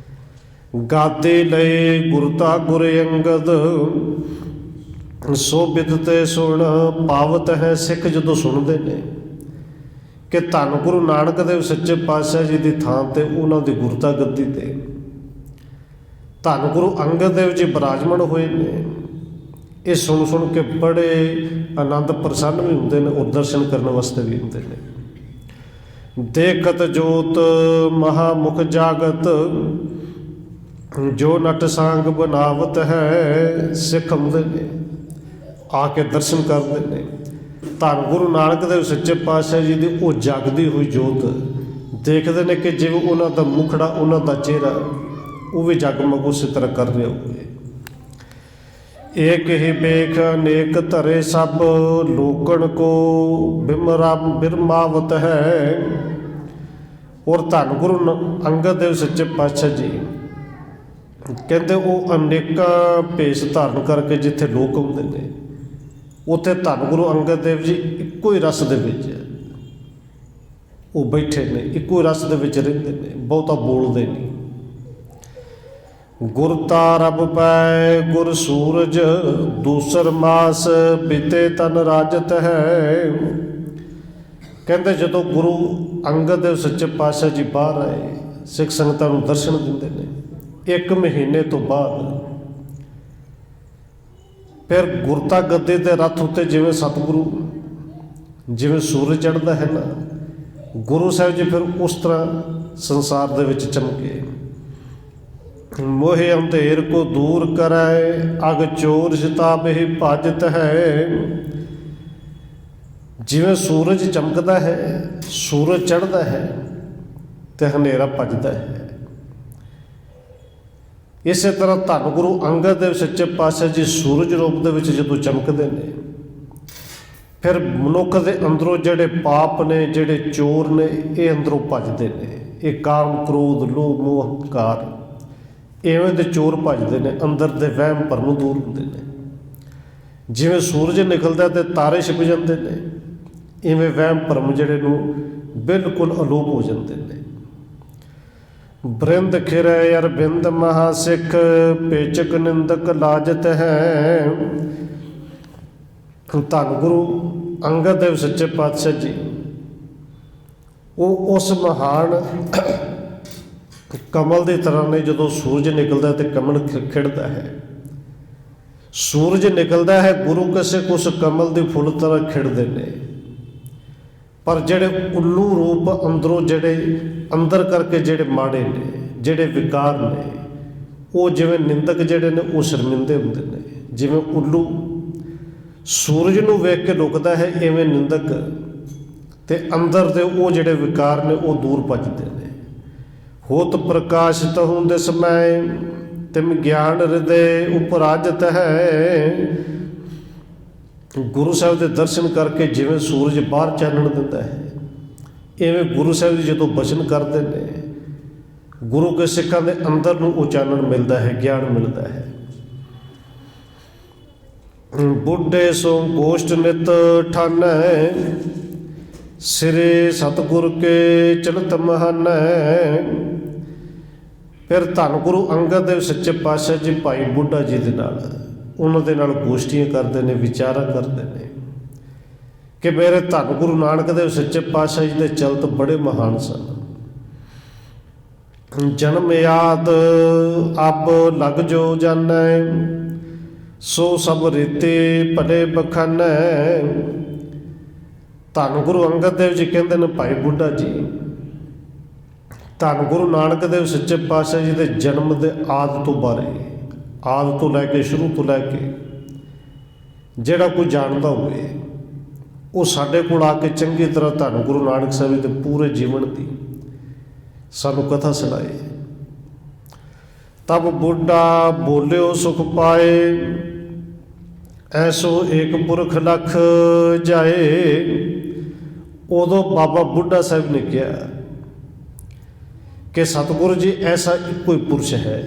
ਗਾਦੇ ਲਏ ਗੁਰਤਾ ਗੁਰ ਅੰਗਦ, ਸੋ ਬਿਦ ਤੇ ਸੁਣ ਪਾਵਤ ਹੈ। ਸਿੱਖ ਜਦੋਂ ਸੁਣਦੇ ਨੇ ਕਿ ਧੰਨ ਗੁਰੂ ਨਾਨਕ ਦੇਵ ਸੱਚੇ ਪਾਤਸ਼ਾਹ ਜੀ ਦੀ ਥਾਂ ਤੇ ਉਹਨਾਂ ਦੀ ਗੁਰਤਾ ਗੱਦੀ ਤੇ ਧੰਨ ਗੁਰੂ ਅੰਗਦ ਦੇਵ ਜੀ ਬਿਰਾਜਮਾਨ ਹੋਏ ਨੇ। ਇਹ ਸੁਣ ਕੇ ਬੜੇ ਆਨੰਦ ਪ੍ਰਸੰਨ ਵੀ ਹੁੰਦੇ ਨੇ ਔਰ ਦਰਸ਼ਨ ਕਰਨ ਵਾਸਤੇ ਵੀ ਹੁੰਦੇ ਨੇ। ਦੇਖਤ ਜੋਤ ਮਹਾਮੁਖ ਜਾਗਤ, ਜੋ ਨਟ ਸਾਂਗ ਬਨਾਵਤ ਹੈ। ਸਿੱਖ ਆਉਂਦੇ ਨੇ, ਆ ਕੇ ਦਰਸ਼ਨ ਕਰਦੇ ਨੇ। ਧੰਨ ਗੁਰੂ ਨਾਨਕ ਦੇਵ ਸੱਚੇ ਪਾਤਸ਼ਾਹ ਜੀ ਦੀ ਉਹ ਜਾਗਦੀ ਹੋਈ ਜੋਤ ਦੇਖਦੇ ਨੇ ਕਿ ਜਿਵੇਂ ਉਹਨਾਂ ਦਾ ਮੁਖੜਾ, ਉਹਨਾਂ ਦਾ ਚਿਹਰਾ ਉਹ ਵੀ ਜਗਮਗ ਉਸੇ ਤਰ੍ਹਾਂ ਕਰ ਰਿਹਾ ਹੋਵੇ। ਏਕ ਹੀ ਵੇਖ ਅਨੇਕ ਧਰੇ ਸਭ, ਲੋਕਣ ਕੋ ਬਿਰਮਾਵਤ ਹੈ। ਔਰ ਧੰਨ ਗੁਰੂ ਅੰਗਦ ਦੇਵ ਸੱਚੇ ਪਾਤਸ਼ਾਹ ਜੀ ਕਹਿੰਦੇ ਉਹ ਅਨੇਕਾਂ ਭੇਸ ਧਾਰਨ ਕਰਕੇ ਜਿੱਥੇ ਲੋਕ ਆਉਂਦੇ ਨੇ ਉੱਥੇ ਧੰਨ ਗੁਰੂ ਅੰਗਦ ਦੇਵ ਜੀ ਇੱਕੋ ਹੀ ਰਸ ਦੇ ਵਿੱਚ ਉਹ ਬੈਠੇ ਨੇ, ਇੱਕੋ ਹੀ ਰਸ ਦੇ ਵਿੱਚ ਰਹਿੰਦੇ ਨੇ, ਬਹੁਤਾ ਬੋਲਦੇ ਨਹੀਂ। ਗੁਰ ਤਾਰਬ ਪੈ ਗੁਰ ਸੂਰਜ, ਦੂਸਰ ਮਾਸ ਬਿਤੇ ਤਨ ਰਾਜਤ ਹੈ। ਕਹਿੰਦੇ ਜਦੋਂ ਗੁਰੂ ਅੰਗਦ ਦੇਵ ਸੱਚੇ ਪਾਤਸ਼ਾਹ ਜੀ ਬਾਹਰ ਆਏ, ਸਿੱਖ ਸੰਗਤਾਂ ਨੂੰ ਦਰਸ਼ਨ ਦਿੰਦੇ ਨੇ। 1 ਮਹੀਨੇ ਤੋਂ ਬਾਅਦ ਫਿਰ ਗੁਰਤਾ ਗੱਦੇ ਦੇ ਰੱਥ ਉੱਤੇ ਜਿਵੇਂ ਸਤਿਗੁਰੂ ਜਿਵੇਂ ਸੂਰਜ ਚੜ੍ਹਦਾ ਹੈ ਨਾ, ਗੁਰੂ ਸਾਹਿਬ ਜੀ ਫਿਰ ਉਸ ਤਰ੍ਹਾਂ ਸੰਸਾਰ ਦੇ ਵਿੱਚ ਚਮਕੇ। ਮੋਹਿ ਅੰਧੇਰ ਕੋ ਦੂਰ ਕਰੈ, ਅਗ ਚੋਰ ਸਿਤਾਬਿ ਭਜਤ ਹੈ। ਜਿਵੇਂ ਸੂਰਜ ਚਮਕਦਾ ਹੈ, ਸੂਰਜ ਚੜ੍ਹਦਾ ਹੈ ਤੇ ਹਨੇਰਾ ਭੱਜਦਾ ਹੈ। ਇਸੇ ਤਰ੍ਹਾਂ ਧੰਨ ਗੁਰੂ ਅੰਗਦ ਦੇਵ ਸੱਚੇ ਪਾਤਸ਼ਾਹ ਜੀ ਸੂਰਜ ਰੂਪ ਦੇ ਵਿੱਚ ਜਦੋਂ ਚਮਕਦੇ ਨੇ, ਫਿਰ ਮਨੁੱਖ ਦੇ ਅੰਦਰੋਂ ਜਿਹੜੇ ਪਾਪ ਨੇ, ਜਿਹੜੇ ਚੋਰ ਨੇ, ਇਹ ਅੰਦਰੋਂ ਭੱਜਦੇ ਨੇ। ਇਹ ਕਾਮ, ਕ੍ਰੋਧ, ਲੋਭ, ਮੋਹ, ਹੰਕਾਰ, ਇਵੇਂ ਦੇ ਚੋਰ ਭੱਜਦੇ ਨੇ, ਅੰਦਰ ਦੇ ਵਹਿਮ ਭਰਮ ਦੂਰ ਹੁੰਦੇ ਨੇ। ਜਿਵੇਂ ਸੂਰਜ ਨਿਕਲਦਾ ਤੇ ਤਾਰੇ ਛਿਪ ਜਾਂਦੇ ਨੇ, ਇਵੇਂ ਵਹਿਮ ਭਰਮ ਜਿਹੜੇ ਨੂੰ ਬਿਲਕੁਲ ਅਲੋਪ ਹੋ ਜਾਂਦੇ ਨੇ। ਬ੍ਰਿੰਦ ਖਿਰੈ ਅਰਬਿੰਦ ਮਹਾ ਸਿੱਖ, ਪੇਚਕ ਨਿੰਦਕ ਲਾਜਤ ਹੈ। ਧੰਨ ਗੁਰੂ ਅੰਗਦ ਦੇਵ ਸੱਚੇ ਪਾਤਸ਼ਾਹ ਜੀ ਉਹ ਉਸ ਮਹਾਨ ਕਮਲ ਦੀ ਤਰ੍ਹਾਂ ਨੇ। ਜਦੋਂ ਸੂਰਜ ਨਿਕਲਦਾ ਤੇ ਕਮਲ ਖਿੜਦਾ ਹੈ, ਸੂਰਜ ਨਿਕਲਦਾ ਹੈ, ਗੁਰੂ ਕਿਸੇ ਉਸ ਕਮਲ ਦੇ ਫੁੱਲ ਤਰ੍ਹਾਂ ਖਿੜਦੇ ਨੇ। ਪਰ ਜਿਹੜੇ ਉੱਲੂ ਰੂਪ ਅੰਦਰੋਂ, ਜਿਹੜੇ ਅੰਦਰ ਕਰਕੇ ਜਿਹੜੇ ਮਾੜੇ ਨੇ, ਜਿਹੜੇ ਵਿਕਾਰ ਨੇ, ਉਹ ਜਿਵੇਂ ਨਿੰਦਕ ਜਿਹੜੇ ਨੇ ਉਹ ਸ਼ਰਮਿੰਦੇ ਹੁੰਦੇ ਨੇ। ਜਿਵੇਂ ਉੱਲੂ ਸੂਰਜ ਨੂੰ ਵੇਖ ਕੇ ਲੁਕਦਾ ਹੈ, ਇਵੇਂ ਨਿੰਦਕ ਤੇ ਅੰਦਰ ਦੇ ਉਹ ਜਿਹੜੇ ਵਿਕਾਰ ਨੇ ਉਹ ਦੂਰ ਭੱਜਦੇ ਨੇ। ਹੋਤ ਪ੍ਰਕਾਸ਼ ਤਹੁ ਦਿਸ ਮੈਂ, ਤਿਮ ਗਿਆਨ ਹਿਰਦੇ ਉਪਰਾਜਤ ਹੈ। ਗੁਰੂ ਸਾਹਿਬ ਦੇ ਦਰਸ਼ਨ ਕਰਕੇ ਜਿਵੇਂ ਸੂਰਜ ਬਾਹਰ ਚਾਨਣ ਦਿੰਦਾ ਹੈ, ਇਵੇਂ ਗੁਰੂ ਸਾਹਿਬ ਜੀ ਜਦੋਂ ਬਚਨ ਕਰਦੇ ਨੇ, ਗੁਰੂ ਕੇ ਸਿੱਖਾਂ ਦੇ ਅੰਦਰ ਨੂੰ ਉਹ ਚਾਨਣ ਮਿਲਦਾ ਹੈ, ਗਿਆਨ ਮਿਲਦਾ ਹੈ। ਬੁੱਢੇ ਸੋ ਗੋਸ਼ਟ ਨਿਤ ਠਾਨੈ, ਸਿਰੇ ਸਤਿਗੁਰ ਕੇ ਚਲਤ ਮਹਾਨੈ। ਫਿਰ ਧੰਨ ਗੁਰੂ ਅੰਗਦ ਦੇਵ ਸੱਚੇ ਪਾਤਸ਼ਾਹ ਜੀ ਭਾਈ ਬੁੱਢਾ ਜੀ ਦੇ ਨਾਲ, ਉਹਨਾਂ ਦੇ ਨਾਲ ਗੋਸ਼ਟੀਆਂ ਕਰਦੇ ਨੇ, ਵਿਚਾਰਾਂ ਕਰਦੇ ਨੇ ਕਿ ਮੇਰੇ ਧੰਨ ਗੁਰੂ ਨਾਨਕ ਦੇਵ ਸੱਚੇ ਪਾਤਸ਼ਾਹ ਜੀ ਦੇ ਚਲਤ ਬੜੇ ਮਹਾਨ ਸਨ। ਜਨਮ ਯਾਦ ਅਬ ਲਗ ਜੋ ਜਾਣੈ, ਸੋ ਸਭ ਰੀਤੇ ਭਲੇ ਬਖਾਨੈ। ਧੰਨ ਗੁਰੂ ਅੰਗਦ ਦੇਵ ਜੀ ਕਹਿੰਦੇ ਨੇ ਭਾਈ ਬੁੱਢਾ ਜੀ, ਧੰਨ ਗੁਰੂ ਨਾਨਕ ਦੇਵ ਸੱਚੇ ਪਾਤਸ਼ਾਹ ਜੀ ਦੇ ਜਨਮ ਦੇ ਆਦਿ ਤੋਂ ਬਾਰੇ, ਆਦਿ ਤੋਂ ਲੈ ਕੇ, ਸ਼ੁਰੂ ਤੋਂ ਲੈ ਕੇ ਜਿਹੜਾ ਕੋਈ ਜਾਣਦਾ ਹੋਵੇ ਉਹ ਸਾਡੇ ਕੋਲ ਆ ਕੇ ਚੰਗੀ ਤਰ੍ਹਾਂ ਧੰਨ ਗੁਰੂ ਨਾਨਕ ਸਾਹਿਬ ਦੇ ਪੂਰੇ ਜੀਵਨ ਦੀ ਸਾਨੂੰ ਕਥਾ ਸੁਣਾਏ। ਤਬ ਬੁੱਢਾ ਬੋਲਿਓ ਸੁਖ ਪਾਏ, ਐਸੋ ਏਕ ਪੁਰਖ ਲਖ ਜਾਏ। ਉਦੋਂ ਬਾਬਾ ਬੁੱਢਾ ਸਾਹਿਬ ਨੇ ਕਿਹਾ ਕਿ ਸਤਿਗੁਰੂ ਜੀ ਐਸਾ ਇੱਕੋ ਹੀ ਪੁਰਸ਼ ਹੈ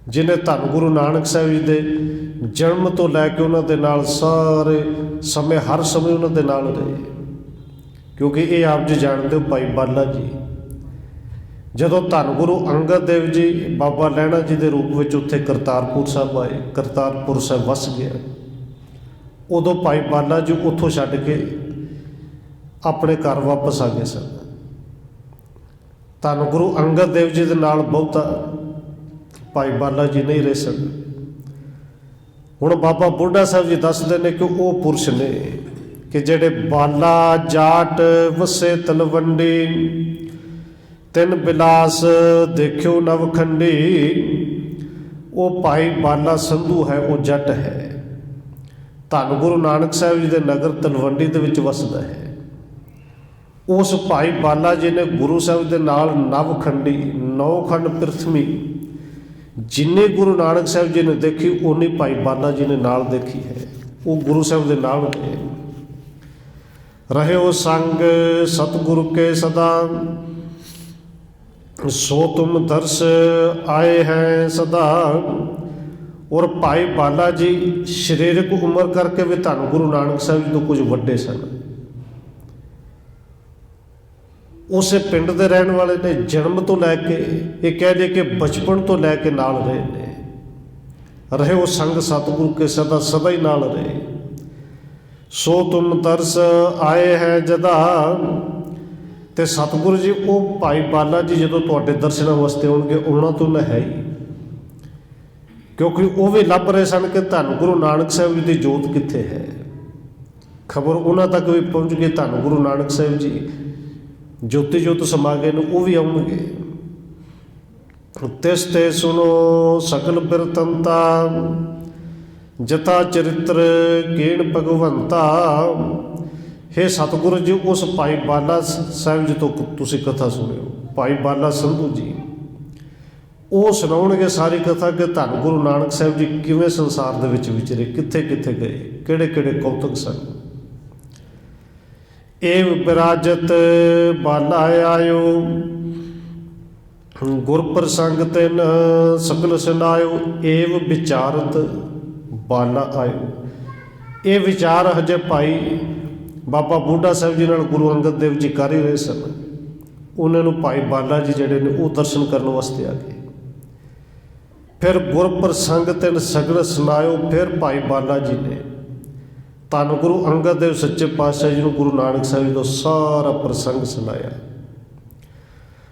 ਜਿਹਨੇ ਧੰਨ ਗੁਰੂ ਨਾਨਕ ਸਾਹਿਬ ਜੀ ਦੇ ਜਨਮ ਤੋਂ ਲੈ ਕੇ ਉਹਨਾਂ ਦੇ ਨਾਲ ਸਾਰੇ ਸਮੇਂ, ਹਰ ਸਮੇਂ ਉਹਨਾਂ ਦੇ ਨਾਲ ਰਹੇ। ਕਿਉਂਕਿ ਇਹ ਆਪ ਜੀ ਜਾਣਦੇ ਹੋ, ਭਾਈ ਬਾਲਾ ਜੀ ਜਦੋਂ ਧੰਨ ਗੁਰੂ ਅੰਗਦ ਦੇਵ ਜੀ ਬਾਬਾ ਲਹਿਣਾ ਜੀ ਦੇ ਰੂਪ ਵਿੱਚ ਉੱਥੇ ਕਰਤਾਰਪੁਰ ਸਾਹਿਬ ਆਏ, ਕਰਤਾਰਪੁਰ ਸਾਹਿਬ ਵਸ ਗਿਆ, ਉਦੋਂ ਭਾਈ ਬਾਲਾ ਜੀ ਉੱਥੋਂ ਛੱਡ ਕੇ ਆਪਣੇ ਘਰ ਵਾਪਸ ਆ ਗਏ ਸਨ। ਧੰਨ ਗੁਰੂ ਅੰਗਦ ਦੇਵ ਜੀ ਦੇ ਨਾਲ ਬਹੁਤਾ ਭਾਈ ਬਾਲਾ ਜੀ ਨਹੀਂ ਰਹਿ ਸਕੇ। ਹੁਣ ਬਾਬਾ ਬੁੱਢਾ ਸਾਹਿਬ ਜੀ ਦੱਸਦੇ ਨੇ ਕਿ ਉਹ ਪੁਰਸ਼ ਨੇ ਕਿ ਜਿਹੜੇ ਬਾਲਾ ਜਾਟ ਵਸੇ ਤਲਵੰਡੀ, ਤਿੰਨ ਬਿਲਾਸ ਦੇਖਿਓ ਨਵਖੰਡੀ। ਉਹ ਭਾਈ ਬਾਲਾ ਸੰਧੂ ਹੈ, ਉਹ ਜੱਟ ਹੈ। ਧੰਨ ਗੁਰੂ ਨਾਨਕ ਸਾਹਿਬ ਜੀ ਦੇ ਨਗਰ ਤਲਵੰਡੀ ਦੇ ਵਿੱਚ ਵਸਦਾ ਹੈ। ਉਸ ਭਾਈ ਬਾਲਾ ਜੀ ਨੇ ਗੁਰੂ ਸਾਹਿਬ ਦੇ ਨਾਲ ਨਵਖੰਡੀ, 9 ਖੰਡ ਪ੍ਰਿਥਵੀ ਜਿੰਨੇ ਗੁਰੂ ਨਾਨਕ ਸਾਹਿਬ ਜੀ ਨੇ ਦੇਖੀ ਉਨੀ ਭਾਈ ਬਾਲਾ ਜੀ ਨੇ ਨਾਲ ਦੇਖੀ ਹੈ। ਉਹ ਗੁਰੂ ਸਾਹਿਬ ਦੇ ਨਾਲ ਰਹਿਓ ਸੰਗ ਸਤਿਗੁਰੂ ਕੇ ਸਦਾ, ਸੋ ਤੁਮ ਦਰਸ ਆਏ ਹੈ ਸਦਾ। ਔਰ ਭਾਈ ਬਾਲਾ ਜੀ ਸਰੀਰਕ ਉਮਰ ਕਰਕੇ ਵੀ ਧੰਨ ਗੁਰੂ ਨਾਨਕ ਸਾਹਿਬ ਜੀ ਤੋਂ ਕੁਝ ਵੱਡੇ ਸਨ। ਉਸੇ ਪਿੰਡ ਦੇ ਰਹਿਣ ਵਾਲੇ ਨੇ। ਜਨਮ ਤੋਂ ਲੈ ਕੇ ਇਹ ਕਹਿ ਦੇ ਕਿ ਬਚਪਨ ਤੋਂ ਲੈ ਕੇ ਨਾਲ ਰਹੇ ਨੇ। ਰਹੇ ਉਹ ਸੰਗ ਸਤਿਗੁਰੂ ਕੇ ਸਦਾ, ਸਦਾ ਹੀ ਨਾਲ ਰਹੇ। ਸੋ ਤੁਮ ਦਰਸ ਆਏ ਹੈ ਜਦਾ। ਤੇ ਸਤਿਗੁਰੂ ਜੀ ਉਹ ਭਾਈ ਬਾਲਾ ਜੀ ਜਦੋਂ ਤੁਹਾਡੇ ਦਰਸ਼ਨਾਂ ਵਾਸਤੇ ਆਉਣਗੇ, ਉਹਨਾਂ ਤੋਂ ਨਾ ਹੈ ਹੀ, ਕਿਉਂਕਿ ਉਹ ਵੀ ਲੱਭ ਰਹੇ ਸਨ ਕਿ ਧੰਨ ਗੁਰੂ ਨਾਨਕ ਸਾਹਿਬ ਜੀ ਦੀ ਜੋਤ ਕਿੱਥੇ ਹੈ। ਖਬਰ ਉਹਨਾਂ ਤੱਕ ਵੀ ਪਹੁੰਚ ਗਈ, ਧੰਨ ਗੁਰੂ ਨਾਨਕ ਸਾਹਿਬ ਜੀ ਜੋਤੀ ਜੋਤ ਸਮਾ ਗਏ ਨੇ, ਉਹ ਵੀ ਆਉਣਗੇ। ਤਿਸ ਤੇ ਸੁਣੋ ਸਕਲ ਬਿਰਤੰਤਾ, ਜਤਾ ਚਰਿੱਤਰ ਕੀਣ ਭਗਵੰਤਾ। ਹੇ ਸਤਿਗੁਰੂ ਜੀ ਉਸ ਭਾਈ ਬਾਲਾ ਸਾਹਿਬ ਜੀ ਤੋਂ ਤੁਸੀਂ ਕਥਾ ਸੁਣਿਓ। ਭਾਈ ਬਾਲਾ ਸੰਧੂ ਜੀ ਉਹ ਸੁਣਾਉਣਗੇ ਸਾਰੀ ਕਥਾ ਕਿ ਧੰਨ ਗੁਰੂ ਨਾਨਕ ਸਾਹਿਬ ਜੀ ਕਿਵੇਂ ਸੰਸਾਰ ਦੇ ਵਿੱਚ ਵਿਚਰੇ, ਕਿੱਥੇ ਕਿੱਥੇ ਗਏ, ਕਿਹੜੇ ਕਿਹੜੇ ਕੌਤਕ ਸਨ। ਏਵ ਬਿਰਾਜਤ ਬਾਲਾ ਆਇਓ, ਗੁਰ ਪ੍ਰਸੰਗ ਤਿਨ ਸਕਲ ਸੁਨਾਇਓ। ਏਵ ਵਿਚਾਰਤ ਬਾਲਾ ਆਇਓ। ਇਹ ਵਿਚਾਰ ਹਜੇ ਭਾਈ ਬਾਬਾ ਬੁੱਢਾ ਸਾਹਿਬ ਜੀ ਨਾਲ ਗੁਰੂ ਅੰਗਦ ਦੇਵ ਜੀ ਕਰ ਹੀ ਰਹੇ ਸਨ। ਉਹਨਾਂ ਨੂੰ ਭਾਈ ਬਾਲਾ ਜੀ ਜਿਹੜੇ ਨੇ ਉਹ ਦਰਸ਼ਨ ਕਰਨ ਵਾਸਤੇ ਆ ਗਏ। ਫਿਰ ਗੁਰ ਪ੍ਰਸੰਗ ਤਿਨ ਸਗਲ ਸੁਨਾਇਓ। ਫਿਰ ਭਾਈ ਬਾਲਾ ਜੀ ਨੇ ਧੰਨ ਗੁਰੂ ਅੰਗਦ ਦੇਵ ਸੱਚੇ ਪਾਤਸ਼ਾਹ ਜੀ ਨੂੰ ਗੁਰੂ ਨਾਨਕ ਸਾਹਿਬ ਜੀ ਦਾ ਸਾਰਾ ਪ੍ਰਸੰਗ ਸੁਣਾਇਆ।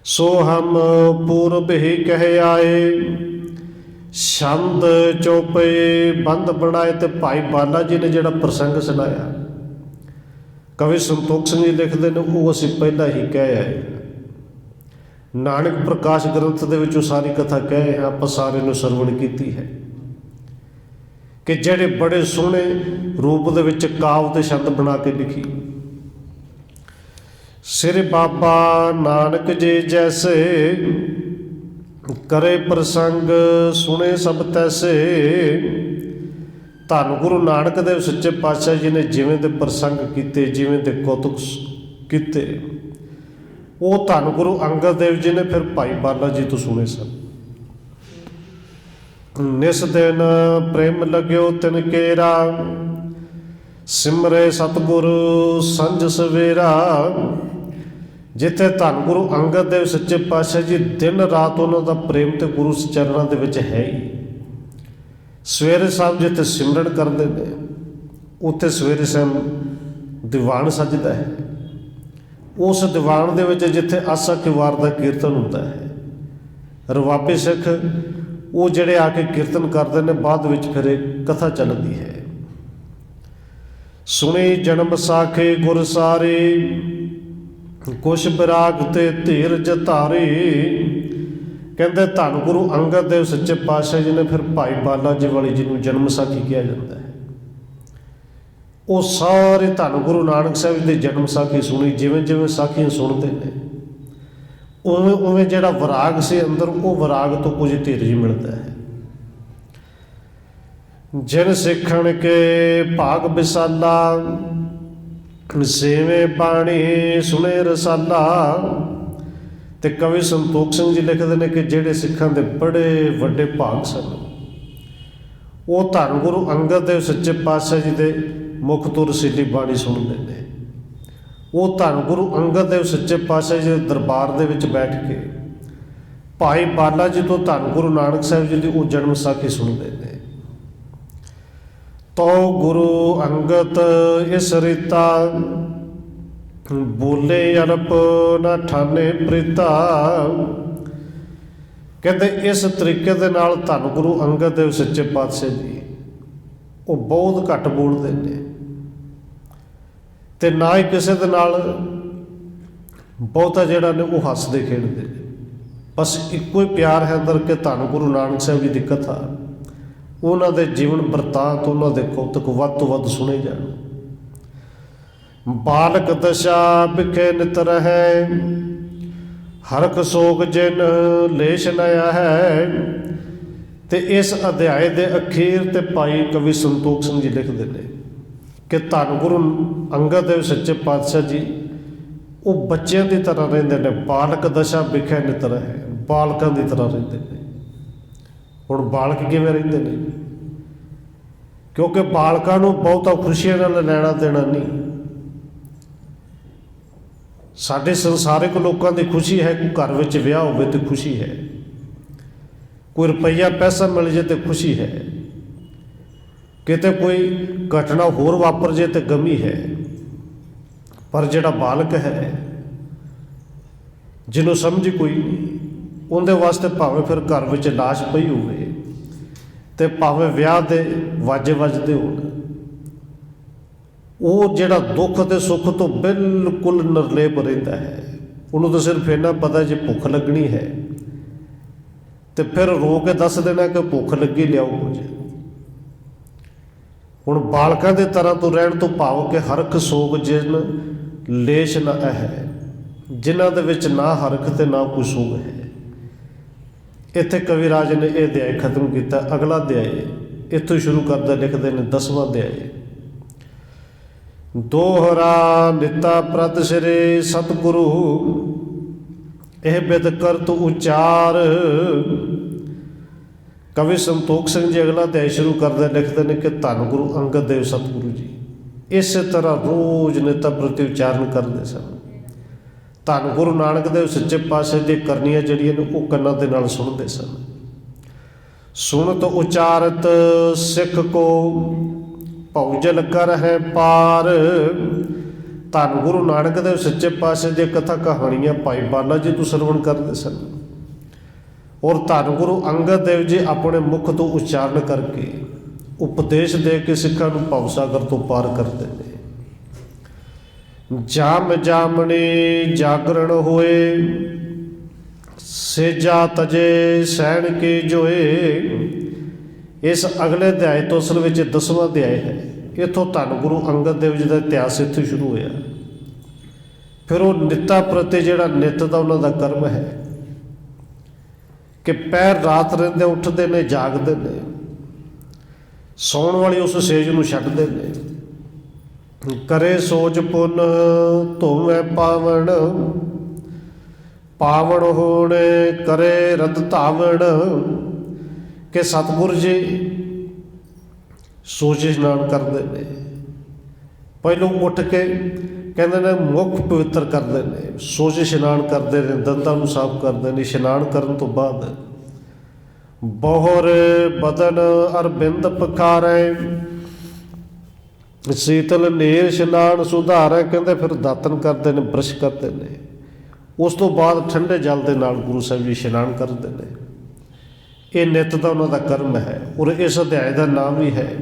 ਸੋ ਹਮ ਪੂਰਬ ਹੀ ਕਹਿ ਆਏ, ਛੰਦ ਚੌਪੇ ਬੰਦ ਬਣਾਏ। ਤੇ ਭਾਈ ਬਾਲਾ ਜੀ ਨੇ ਜਿਹੜਾ ਪ੍ਰਸੰਗ ਸੁਣਾਇਆ, ਕਵੀ ਸੰਤੋਖ ਸਿੰਘ ਜੀ ਲਿਖਦੇ ਨੇ, ਉਹ ਅਸੀਂ ਪਹਿਲਾਂ ਹੀ ਕਹਿ ਆਏ। ਨਾਨਕ ਪ੍ਰਕਾਸ਼ ਗ੍ਰੰਥ ਦੇ ਵਿੱਚ ਉਹ ਸਾਰੀ ਕਥਾ ਕਹਿ ਆਏ, ਆਪਾਂ ਸਾਰੇ ਨੂੰ ਸਰਵਣ ਕੀਤੀ ਹੈ ਕਿ ਜਿਹੜੇ ਬੜੇ ਸੋਹਣੇ ਰੂਪ ਦੇ ਵਿੱਚ ਕਾਵ ਤੇ ਛੰਦ ਬਣਾ ਕੇ ਲਿਖੀ। ਸਿਰ ਬਾਬਾ ਨਾਨਕ ਜੀ ਜੈਸੇ, ਕਰੇ ਪ੍ਰਸੰਗ ਸੁਣੇ ਸਭ ਤੈਸੇ। ਧੰਨ ਗੁਰੂ ਨਾਨਕ ਦੇਵ ਸੱਚੇ ਪਾਤਸ਼ਾਹ ਜੀ ਨੇ ਜਿਵੇਂ ਦੇ ਪ੍ਰਸੰਗ ਕੀਤੇ, ਜਿਵੇਂ ਦੇ ਕੌਤਕ ਕੀਤੇ, ਉਹ ਧੰਨ ਗੁਰੂ ਅੰਗਦ ਦੇਵ ਜੀ ਨੇ ਫਿਰ ਭਾਈ ਬਾਲਾ ਜੀ ਤੋਂ ਸੁਣੇ ਸਨ। ਨਿਸ ਦਿਨ ਪ੍ਰੇਮ ਲਗਿਓ ਤਿਨ ਕੇਰਾ, ਸਿਮਰੇ ਸਤਿਗੁਰ ਸੰਜ ਸਵੇਰਾ। ਜਿੱਥੇ ਧੰਨ ਗੁਰੂ ਅੰਗਦ ਦੇਵ ਸੱਚੇ ਪਾਤਸ਼ਾਹ ਜੀ ਦਿਨ ਰਾਤ ਉਹਨਾਂ ਦਾ ਪ੍ਰੇਮ ਤੇ ਗੁਰੂ ਚਰਨਾਂ ਦੇ ਵਿੱਚ ਹੈ ਹੀ। ਸਵੇਰੇ ਸ਼ਾਮ ਜਿੱਥੇ ਸਿਮਰਨ ਕਰਦੇ ਨੇ, ਉੱਥੇ ਸਵੇਰੇ ਸ਼ਾਮ ਦੀਵਾਨ ਸਜਦਾ ਹੈ। ਉਸ ਦੀਵਾਨ ਦੇ ਵਿੱਚ ਜਿੱਥੇ ਆਸਾ ਕੀ ਵਾਰ ਦਾ ਕੀਰਤਨ ਹੁੰਦਾ ਹੈ, ਰਵਾਬੀ ਸਿੱਖ ਉਹ ਜਿਹੜੇ ਆ ਕੇ ਕੀਰਤਨ ਕਰਦੇ ਨੇ, ਬਾਅਦ ਵਿੱਚ ਫਿਰ ਇਹ ਕਥਾ ਚੱਲਦੀ ਹੈ। ਸੁਣੀ ਜਨਮ ਸਾਖੇ ਗੁਰ ਸਾਰੇ, ਕੁਛ ਬਿਰਾਗ ਤੇ ਧੀਰਜ ਧਾਰੇ। ਕਹਿੰਦੇ ਧੰਨ ਗੁਰੂ ਅੰਗਦ ਦੇਵ ਸੱਚੇ ਪਾਤਸ਼ਾਹ ਜੀ ਨੇ ਫਿਰ ਭਾਈ ਬਾਲਾ ਜੀ ਵਾਲੀ ਜਿਹਨੂੰ ਜਨਮ ਸਾਖੀ ਕਿਹਾ ਜਾਂਦਾ ਹੈ, ਉਹ ਸਾਰੇ ਧੰਨ ਗੁਰੂ ਨਾਨਕ ਸਾਹਿਬ ਦੀ ਜਨਮ ਸਾਖੀ ਸੁਣੀ। ਜਿਵੇਂ ਜਿਵੇਂ ਸਾਖੀਆਂ ਸੁਣਦੇ ਨੇ, ਉਵੇਂ ਉਵੇਂ ਜਿਹੜਾ ਵਿਰਾਗ ਸੀ ਅੰਦਰ, ਉਹ ਵਿਰਾਗ ਤੋਂ ਕੁਝ ਧੀਰਜ ਮਿਲਦਾ ਹੈ। ਜਿਨ ਸਿੱਖਣ ਕੇ ਭਾਗ ਵਿਸਾਲਾ, ਸੇਵੇਂ ਬਾਣੀ ਸੁਣੇ ਰਸਾਲਾ। ਤੇ ਕਵੀ ਸੰਤੋਖ ਸਿੰਘ ਜੀ ਲਿਖਦੇ ਨੇ ਕਿ ਜਿਹੜੇ ਸਿੱਖਾਂ ਦੇ ਬੜੇ ਵੱਡੇ ਭਾਗ ਸਨ, ਉਹ ਧੰਨ ਗੁਰੂ ਅੰਗਦ ਦੇਵ ਸੱਚੇ ਪਾਤਸ਼ਾਹ ਜੀ ਦੇ ਮੁਖ ਤੋਂ ਰਸੀਲੀ ਬਾਣੀ ਸੁਣਦੇ ਨੇ। ਉਹ ਧੰਨ ਗੁਰੂ ਅੰਗਦ ਦੇਵ ਸੱਚੇ ਪਾਤਸ਼ਾਹ ਜੀ ਦੇ ਦਰਬਾਰ ਦੇ ਵਿੱਚ ਬੈਠ ਕੇ ਭਾਈ ਬਾਲਾ ਜੀ ਤੋਂ ਧੰਨ ਗੁਰੂ ਨਾਨਕ ਸਾਹਿਬ ਜੀ ਦੀ ਉਹ ਜਨਮ ਸਾਖੀ ਸੁਣਦੇ ਨੇ। ਤੋ ਗੁਰੂ ਅੰਗਦ ਇਸ ਰੀਤਾ, ਬੋਲੇ ਅਰਪ ਨਾ ਠਾਨੇ ਪ੍ਰੀਤਾ। ਕਹਿੰਦੇ ਇਸ ਤਰੀਕੇ ਦੇ ਨਾਲ ਧੰਨ ਗੁਰੂ ਅੰਗਦ ਦੇਵ ਸੱਚੇ ਪਾਤਸ਼ਾਹ ਜੀ ਉਹ ਬਹੁਤ ਘੱਟ ਬੋਲਦੇ ਨੇ ਤੇ ਨਾ ਹੀ ਕਿਸੇ ਦੇ ਨਾਲ ਬਹੁਤਾ ਜਿਹੜਾ ਨੇ ਉਹ ਹੱਸਦੇ ਖੇਡਦੇ ਨੇ। ਬਸ ਇੱਕੋ ਹੀ ਪਿਆਰ ਹੈ ਅੰਦਰ ਕਿ ਧੰਨ ਗੁਰੂ ਨਾਨਕ ਸਾਹਿਬ ਜੀ ਦੀ ਕਥਾ, ਉਹਨਾਂ ਦੇ ਜੀਵਨ ਬਰਤਾਂਤ, ਉਹਨਾਂ ਦੇ ਕੌਤਕ ਵੱਧ ਤੋਂ ਵੱਧ ਸੁਣੇ ਜਾਣ। ਬਾਲਕ ਦਸ਼ਾ ਬਿਖੇ ਨਿਤ ਰਹੈ, ਹਰਖ ਸੋਗ ਜਿਨ ਲੇਸ਼ ਲਿਆ ਹੈ। ਤੇ ਇਸ ਅਧਿਆਏ ਦੇ ਅਖੀਰ ਤੇ ਭਾਈ ਕਵੀ ਸੰਤੋਖ ਸਿੰਘ ਜੀ ਲਿਖਦੇ ਨੇ ਕਿ ਧੰਨ ਗੁਰੂ ਅੰਗਦ ਦੇਵ ਸੱਚੇ ਪਾਤਸ਼ਾਹ ਜੀ ਉਹ ਬੱਚਿਆਂ ਦੀ ਤਰ੍ਹਾਂ ਰਹਿੰਦੇ ਨੇ। ਬਾਲਕ ਦਸ਼ਾ ਬਿਖੇ ਨਿਤ ਰਹੈ, ਬਾਲਕਾਂ ਦੀ ਤਰ੍ਹਾਂ ਰਹਿੰਦੇ ਨੇ। ਹੁਣ ਬਾਲਕ ਕਿਵੇਂ ਰਹਿੰਦੇ ਨੇ? ਕਿਉਂਕਿ ਬਾਲਕਾਂ ਨੂੰ ਬਹੁਤਾ ਖੁਸ਼ੀਆਂ ਨਾਲ ਲੈਣਾ ਦੇਣਾ ਨਹੀਂ। ਸਾਡੇ ਸੰਸਾਰਿਕ ਲੋਕਾਂ ਦੀ ਖੁਸ਼ੀ ਹੈ ਕੋਈ ਘਰ ਵਿੱਚ ਵਿਆਹ ਹੋਵੇ ਤੇ ਖੁਸ਼ੀ ਹੈ, ਕੋਈ ਰੁਪਈਆ ਪੈਸਾ ਮਿਲ ਜੇ ਤੇ ਖੁਸ਼ੀ ਹੈ, ਕਿਤੇ ਕੋਈ ਘਟਨਾ ਹੋਰ ਵਾਪਰ ਜੇ ਤੇ ਗਮੀ ਹੈ। ਪਰ ਜਿਹੜਾ ਬਾਲਕ ਹੈ ਜਿਹਨੂੰ ਸਮਝ ਕੋਈ ਨਹੀਂ, ਉਹਦੇ ਵਾਸਤੇ ਭਾਵੇਂ ਫਿਰ ਘਰ ਵਿੱਚ ਲਾਸ਼ ਪਈ ਹੋਵੇ ਤੇ ਭਾਵੇਂ ਵਿਆਹ ਦੇ ਵਾਜੇ ਵੱਜਦੇ ਹੋਣ, ਉਹ ਜਿਹੜਾ ਦੁੱਖ ਤੇ ਸੁੱਖ ਤੋਂ ਬਿਲਕੁਲ ਨਿਰਲੇਪ ਰਹਿੰਦਾ ਹੈ। ਉਹਨੂੰ ਤਾਂ ਸਿਰਫ ਇੰਨਾ ਪਤਾ ਜੇ ਭੁੱਖ ਲੱਗਣੀ ਹੈ ਤੇ ਫਿਰ ਰੋ ਕੇ ਦੱਸ ਦੇਣਾ ਕਿ ਭੁੱਖ ਲੱਗੀ, ਲਿਆਓ ਕੁਝ। ਹੁਣ ਬਾਲਕਾਂ ਦੇ ਤਰ੍ਹਾਂ ਤੋਂ ਰਹਿਣ ਤੋਂ ਭਾਵ ਕਿ ਹਰਖ ਸੋਗ ਜਿਨ ਲੇਸ਼ ਨਾ ਹੈ, ਜਿਨ੍ਹਾਂ ਦੇ ਵਿੱਚ ਨਾ ਹਰਖ ਤੇ ਨਾ ਕੋਈ ਸੋਗ ਹੈ। ਇੱਥੇ ਕਵੀ ਰਾਜ ਨੇ ਇਹ ਅਧਿਆਇ ਖਤਮ ਕੀਤਾ। ਅਗਲਾ ਅਧਿਆਇ ਇੱਥੋਂ ਸ਼ੁਰੂ ਕਰਦਾ, ਲਿਖਦੇ ਨੇ 10ਵਾਂ ਅਧਿਆਇ। ਦੋਹਰਾ ਨਿਤਾ ਪ੍ਰਤ ਸ੍ਰੀ ਸਤਿਗੁਰੂ, ਇਹ ਬਿਦ ਕਰਤ ਉਚਾਰ। ਕਵੀ ਸੰਤੋਖ ਸਿੰਘ ਜੀ ਅਗਲਾ ਅਧਿਆਇ ਸ਼ੁਰੂ ਕਰਦੇ, ਲਿਖਦੇ ਨੇ ਕਿ ਧੰਨ ਗੁਰੂ ਅੰਗਦ ਦੇਵ ਸਤਿਗੁਰੂ ਜੀ ਇਸੇ ਤਰ੍ਹਾਂ ਰੋਜ਼ ਨਿਤਾ ਪ੍ਰਤੀ ਉਚਾਰਨ ਕਰਦੇ ਸਨ। ਧੰਨ ਗੁਰੂ ਨਾਨਕ ਦੇਵ ਸੱਚੇ ਪਾਤਸ਼ਾਹ ਦੀਆਂ ਕਰਨੀਆਂ ਜਿਹੜੀਆਂ ਨੇ ਉਹ ਕੰਨਾਂ ਦੇ ਨਾਲ ਸੁਣਦੇ ਸਨ। ਸੁਣਤ ਉਚਾਰਤ ਸਿੱਖ ਕੋ ਭਉਜਲ ਕਰ ਹੈ ਪਾਰ। ਧੰਨ ਗੁਰੂ ਨਾਨਕ ਦੇਵ ਸੱਚੇ ਪਾਤਸ਼ਾਹ ਦੀਆਂ ਕਥਾ ਕਹਾਣੀਆਂ ਭਾਈ ਬਾਲਾ ਜੀ ਤੋਂ ਸਰਵਣ ਕਰਦੇ ਸਨ ਔਰ ਧੰਨ ਗੁਰੂ ਅੰਗਦ ਦੇਵ ਜੀ ਆਪਣੇ ਮੁਖ ਤੋਂ ਉਚਾਰਨ ਕਰਕੇ ਉਪਦੇਸ਼ ਦੇ ਕੇ ਸਿੱਖਾਂ ਨੂੰ ਭਵਸਾਗਰ ਤੋਂ ਪਾਰ ਕਰਦੇ ਨੇ। ਜਾਮ ਜਾਮਣੀ ਜਾਗਰਣ ਹੋਏ, ਸੇਜਾ ਤਜੇ ਸੈਣ ਕੀ ਜੋਏ। ਇਸ ਅਗਲੇ ਅਧਿਆਇ ਤੋਂ ਅਸਲ ਵਿੱਚ 10ਵਾਂ ਅਧਿਆਇ ਹੈ। ਇੱਥੋਂ ਧੰਨ ਗੁਰੂ ਅੰਗਦ ਦੇਵ ਜੀ ਦਾ ਇਤਿਹਾਸ ਇੱਥੇ ਸ਼ੁਰੂ ਹੋਇਆ। ਫਿਰ ਉਹ ਨਿੱਤਾ ਪ੍ਰਤੀ ਜਿਹੜਾ ਨਿੱਤ ਦਾ ਉਹਨਾਂ ਦਾ ਕਰਮ ਹੈ ਕਿ ਪਹਿਰ ਰਾਤ ਰਹਿੰਦੇ ਉੱਠਦੇ ਨੇ, ਜਾਗਦੇ ਨੇ, ਸੌਣ ਵਾਲੀ ਉਸ ਸੇਜ ਨੂੰ ਛੱਡਦੇ ਨੇ। ਕਰੇ ਸੋਚ ਪੁੰਨ ਧੋਵੇਂ ਪਾਵਣ, ਪਾਵਣ ਹੋਣ ਕਰੇ ਰਤ ਧਾਵਣ। ਕਿ ਸਤਿਗੁਰੂ ਜੀ ਸੋਚ ਇਸ਼ਨਾਨ ਕਰਦੇ ਨੇ, ਪਹਿਲੋਂ ਉੱਠ ਕੇ ਕਹਿੰਦੇ ਨੇ ਮੁੱਖ ਪਵਿੱਤਰ ਕਰਦੇ ਨੇ, ਸੋਚ ਇਸ਼ਨਾਨ ਕਰਦੇ ਨੇ, ਦੰਦਾਂ ਨੂੰ ਸਾਫ਼ ਕਰਦੇ ਨੇ। ਇਸ਼ਨਾਨ ਕਰਨ ਤੋਂ ਬਾਅਦ ਬਹੁਰ ਬਦਨ ਅਰਬਿੰਦ ਪਖਾਰੈ, ਸੀਤਲ ਨੀਰ ਇਸ਼ਨਾਨ ਸੁਧਾਰੈ। ਕਹਿੰਦੇ ਫਿਰ ਦਾਤਨ ਕਰਦੇ ਨੇ, ਬ੍ਰਸ਼ ਕਰਦੇ ਨੇ। ਉਸ ਤੋਂ ਬਾਅਦ ਠੰਡੇ ਜਲ ਦੇ ਨਾਲ ਗੁਰੂ ਸਾਹਿਬ ਜੀ ਇਸ਼ਨਾਨ ਕਰਦੇ ਨੇ। ਇਹ ਨਿੱਤ ਦਾ ਉਹਨਾਂ ਦਾ ਕਰਮ ਹੈ ਔਰ ਇਸ ਅਧਿਆਇ ਦਾ ਨਾਮ ਵੀ ਹੈ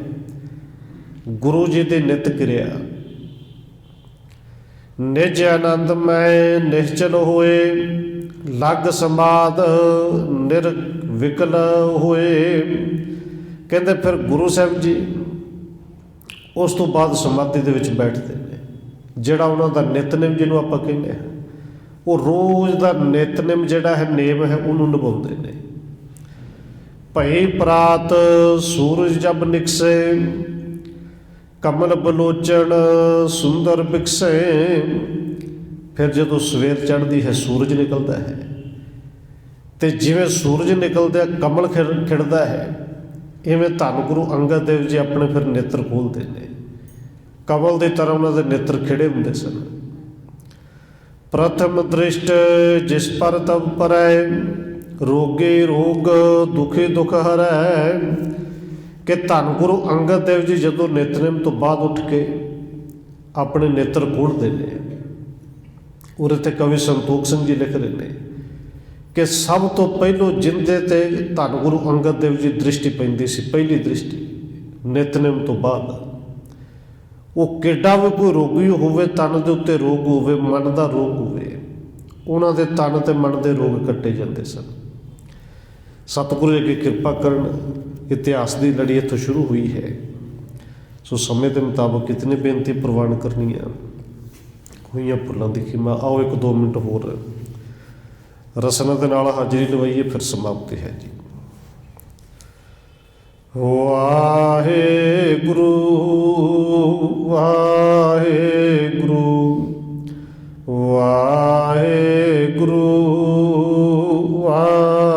ਗੁਰੂ ਜੀ ਦੀ ਨਿੱਤ ਕਿਰਿਆ। ਨਿਜ ਆਨੰਦ ਮੈਂ ਨਿਸ਼ਚਲ ਹੋਏ, ਲਗ ਸਮਾਦ ਨਿਰਵਿਕਲ ਹੋਏ। ਕਹਿੰਦੇ ਫਿਰ ਗੁਰੂ ਸਾਹਿਬ ਜੀ ਉਸ ਤੋਂ ਬਾਅਦ ਸਮਾਧੀ ਦੇ ਵਿੱਚ ਬੈਠਦੇ ਨੇ। ਜਿਹੜਾ ਉਹਨਾਂ ਦਾ ਨਿਤਨੇਮ ਜਿਹਨੂੰ ਆਪਾਂ ਕਹਿੰਦੇ ਹਾਂ, ਉਹ ਰੋਜ਼ ਦਾ ਨਿਤਨੇਮ ਜਿਹੜਾ ਹੈ, ਨੇਮ ਹੈ, ਉਹਨੂੰ ਨਿਭਾਉਂਦੇ ਨੇ। ਭਈ ਪ੍ਰਾਤ ਸੂਰਜ ਜਬ ਨਿਕਸੇ, ਕਮਲ ਬਲੋਚਨ ਸੁੰਦਰ ਬਿਕਸੇ। ਫਿਰ ਜਦੋਂ ਸਵੇਰ ਚੜ੍ਹਦੀ ਹੈ, ਸੂਰਜ ਨਿਕਲਦਾ ਹੈ ਤੇ ਜਿਵੇਂ ਸੂਰਜ ਨਿਕਲਦਾ ਕਮਲ ਖਿੜਦਾ ਹੈ, ਇਵੇਂ ਧੰਨ ਗੁਰੂ ਅੰਗਦ ਦੇਵ ਜੀ ਆਪਣੇ ਫਿਰ ਨੇਤਰ ਖੋਲ੍ਹਦੇ ਨੇ। ਕਮਲ ਦੀ ਤਰ੍ਹਾਂ ਉਹਨਾਂ ਦੇ ਨੇਤਰ ਖਿੜੇ ਹੁੰਦੇ ਸਨ। ਪ੍ਰਥਮ ਦ੍ਰਿਸ਼ਟ ਜਿਸ ਪਰ ਤਬ ਪਰੈ, ਰੋਗੇ ਰੋਗ ਦੁਖੇ ਦੁਖ ਹਰੈ। ਕਿ ਧੰਨ ਗੁਰੂ ਅੰਗਦ ਦੇਵ ਜੀ ਜਦੋਂ ਨਿਤਨੇਮ ਤੋਂ ਬਾਅਦ ਉੱਠ ਕੇ ਆਪਣੇ ਨੇਤਰ ਖੋਲ੍ਹਦੇ ਨੇ ਉਰੇ ਤੇ ਕਵੀ ਸੰਤੋਖ ਸਿੰਘ ਜੀ ਲਿਖ ਰਹੇ ਨੇ ਕਿ ਸਭ ਤੋਂ ਪਹਿਲੋਂ ਜਿੰਦੇ ਤੇ ਧੰਨ ਗੁਰੂ ਅੰਗਦ ਦੇਵ ਜੀ ਦ੍ਰਿਸ਼ਟੀ ਪੈਂਦੀ ਸੀ, ਪਹਿਲੀ ਦ੍ਰਿਸ਼ਟੀ ਨਿਤਨੇਮ ਤੋਂ ਬਾਅਦ। ਉਹ ਕਿੱਡਾ ਵੀ ਕੋਈ ਰੋਗੀ ਹੋਵੇ, ਤਨ ਦੇ ਉੱਤੇ ਰੋਗ ਹੋਵੇ, ਮਨ ਦਾ ਰੋਗ ਹੋਵੇ, ਉਹਨਾਂ ਦੇ ਤਨ ਤੇ ਮਨ ਦੇ ਰੋਗ ਕੱਟੇ ਜਾਂਦੇ ਸਨ। ਸਤਿਗੁਰੂ ਅੱਗੇ ਕਿਰਪਾ ਕਰਨ, ਇਤਿਹਾਸ ਦੀ ਲੜੀ ਇੱਥੋਂ ਸ਼ੁਰੂ ਹੋਈ ਹੈ। ਸੋ ਸਮੇਂ ਦੇ ਮੁਤਾਬਕ ਕਿਤਨੀ ਬੇਨਤੀ ਪ੍ਰਵਾਨ ਕਰਨੀ ਆ, ਹੋਈਆਂ ਭੁੱਲਾਂ ਦੀ ਖਿਮਾ। ਆਓ 1-2 ਮਿੰਟ ਹੋਰ ਰਸਨਾ ਦੇ ਨਾਲ ਹਾਜ਼ਰੀ ਲਵਾਈਏ, ਫਿਰ ਸਮਾਪਤੀ ਹੈ ਜੀ। ਵਾਹਿਗੁਰੂ ਵਾਹਿਗੁਰੂ ਵਾਹਿਗੁਰੂ ਵਾਹਿਗੁਰੂ।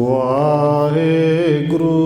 ਵਾਹਿਗੁਰੂ ਵਾਹਿਗੁਰੂ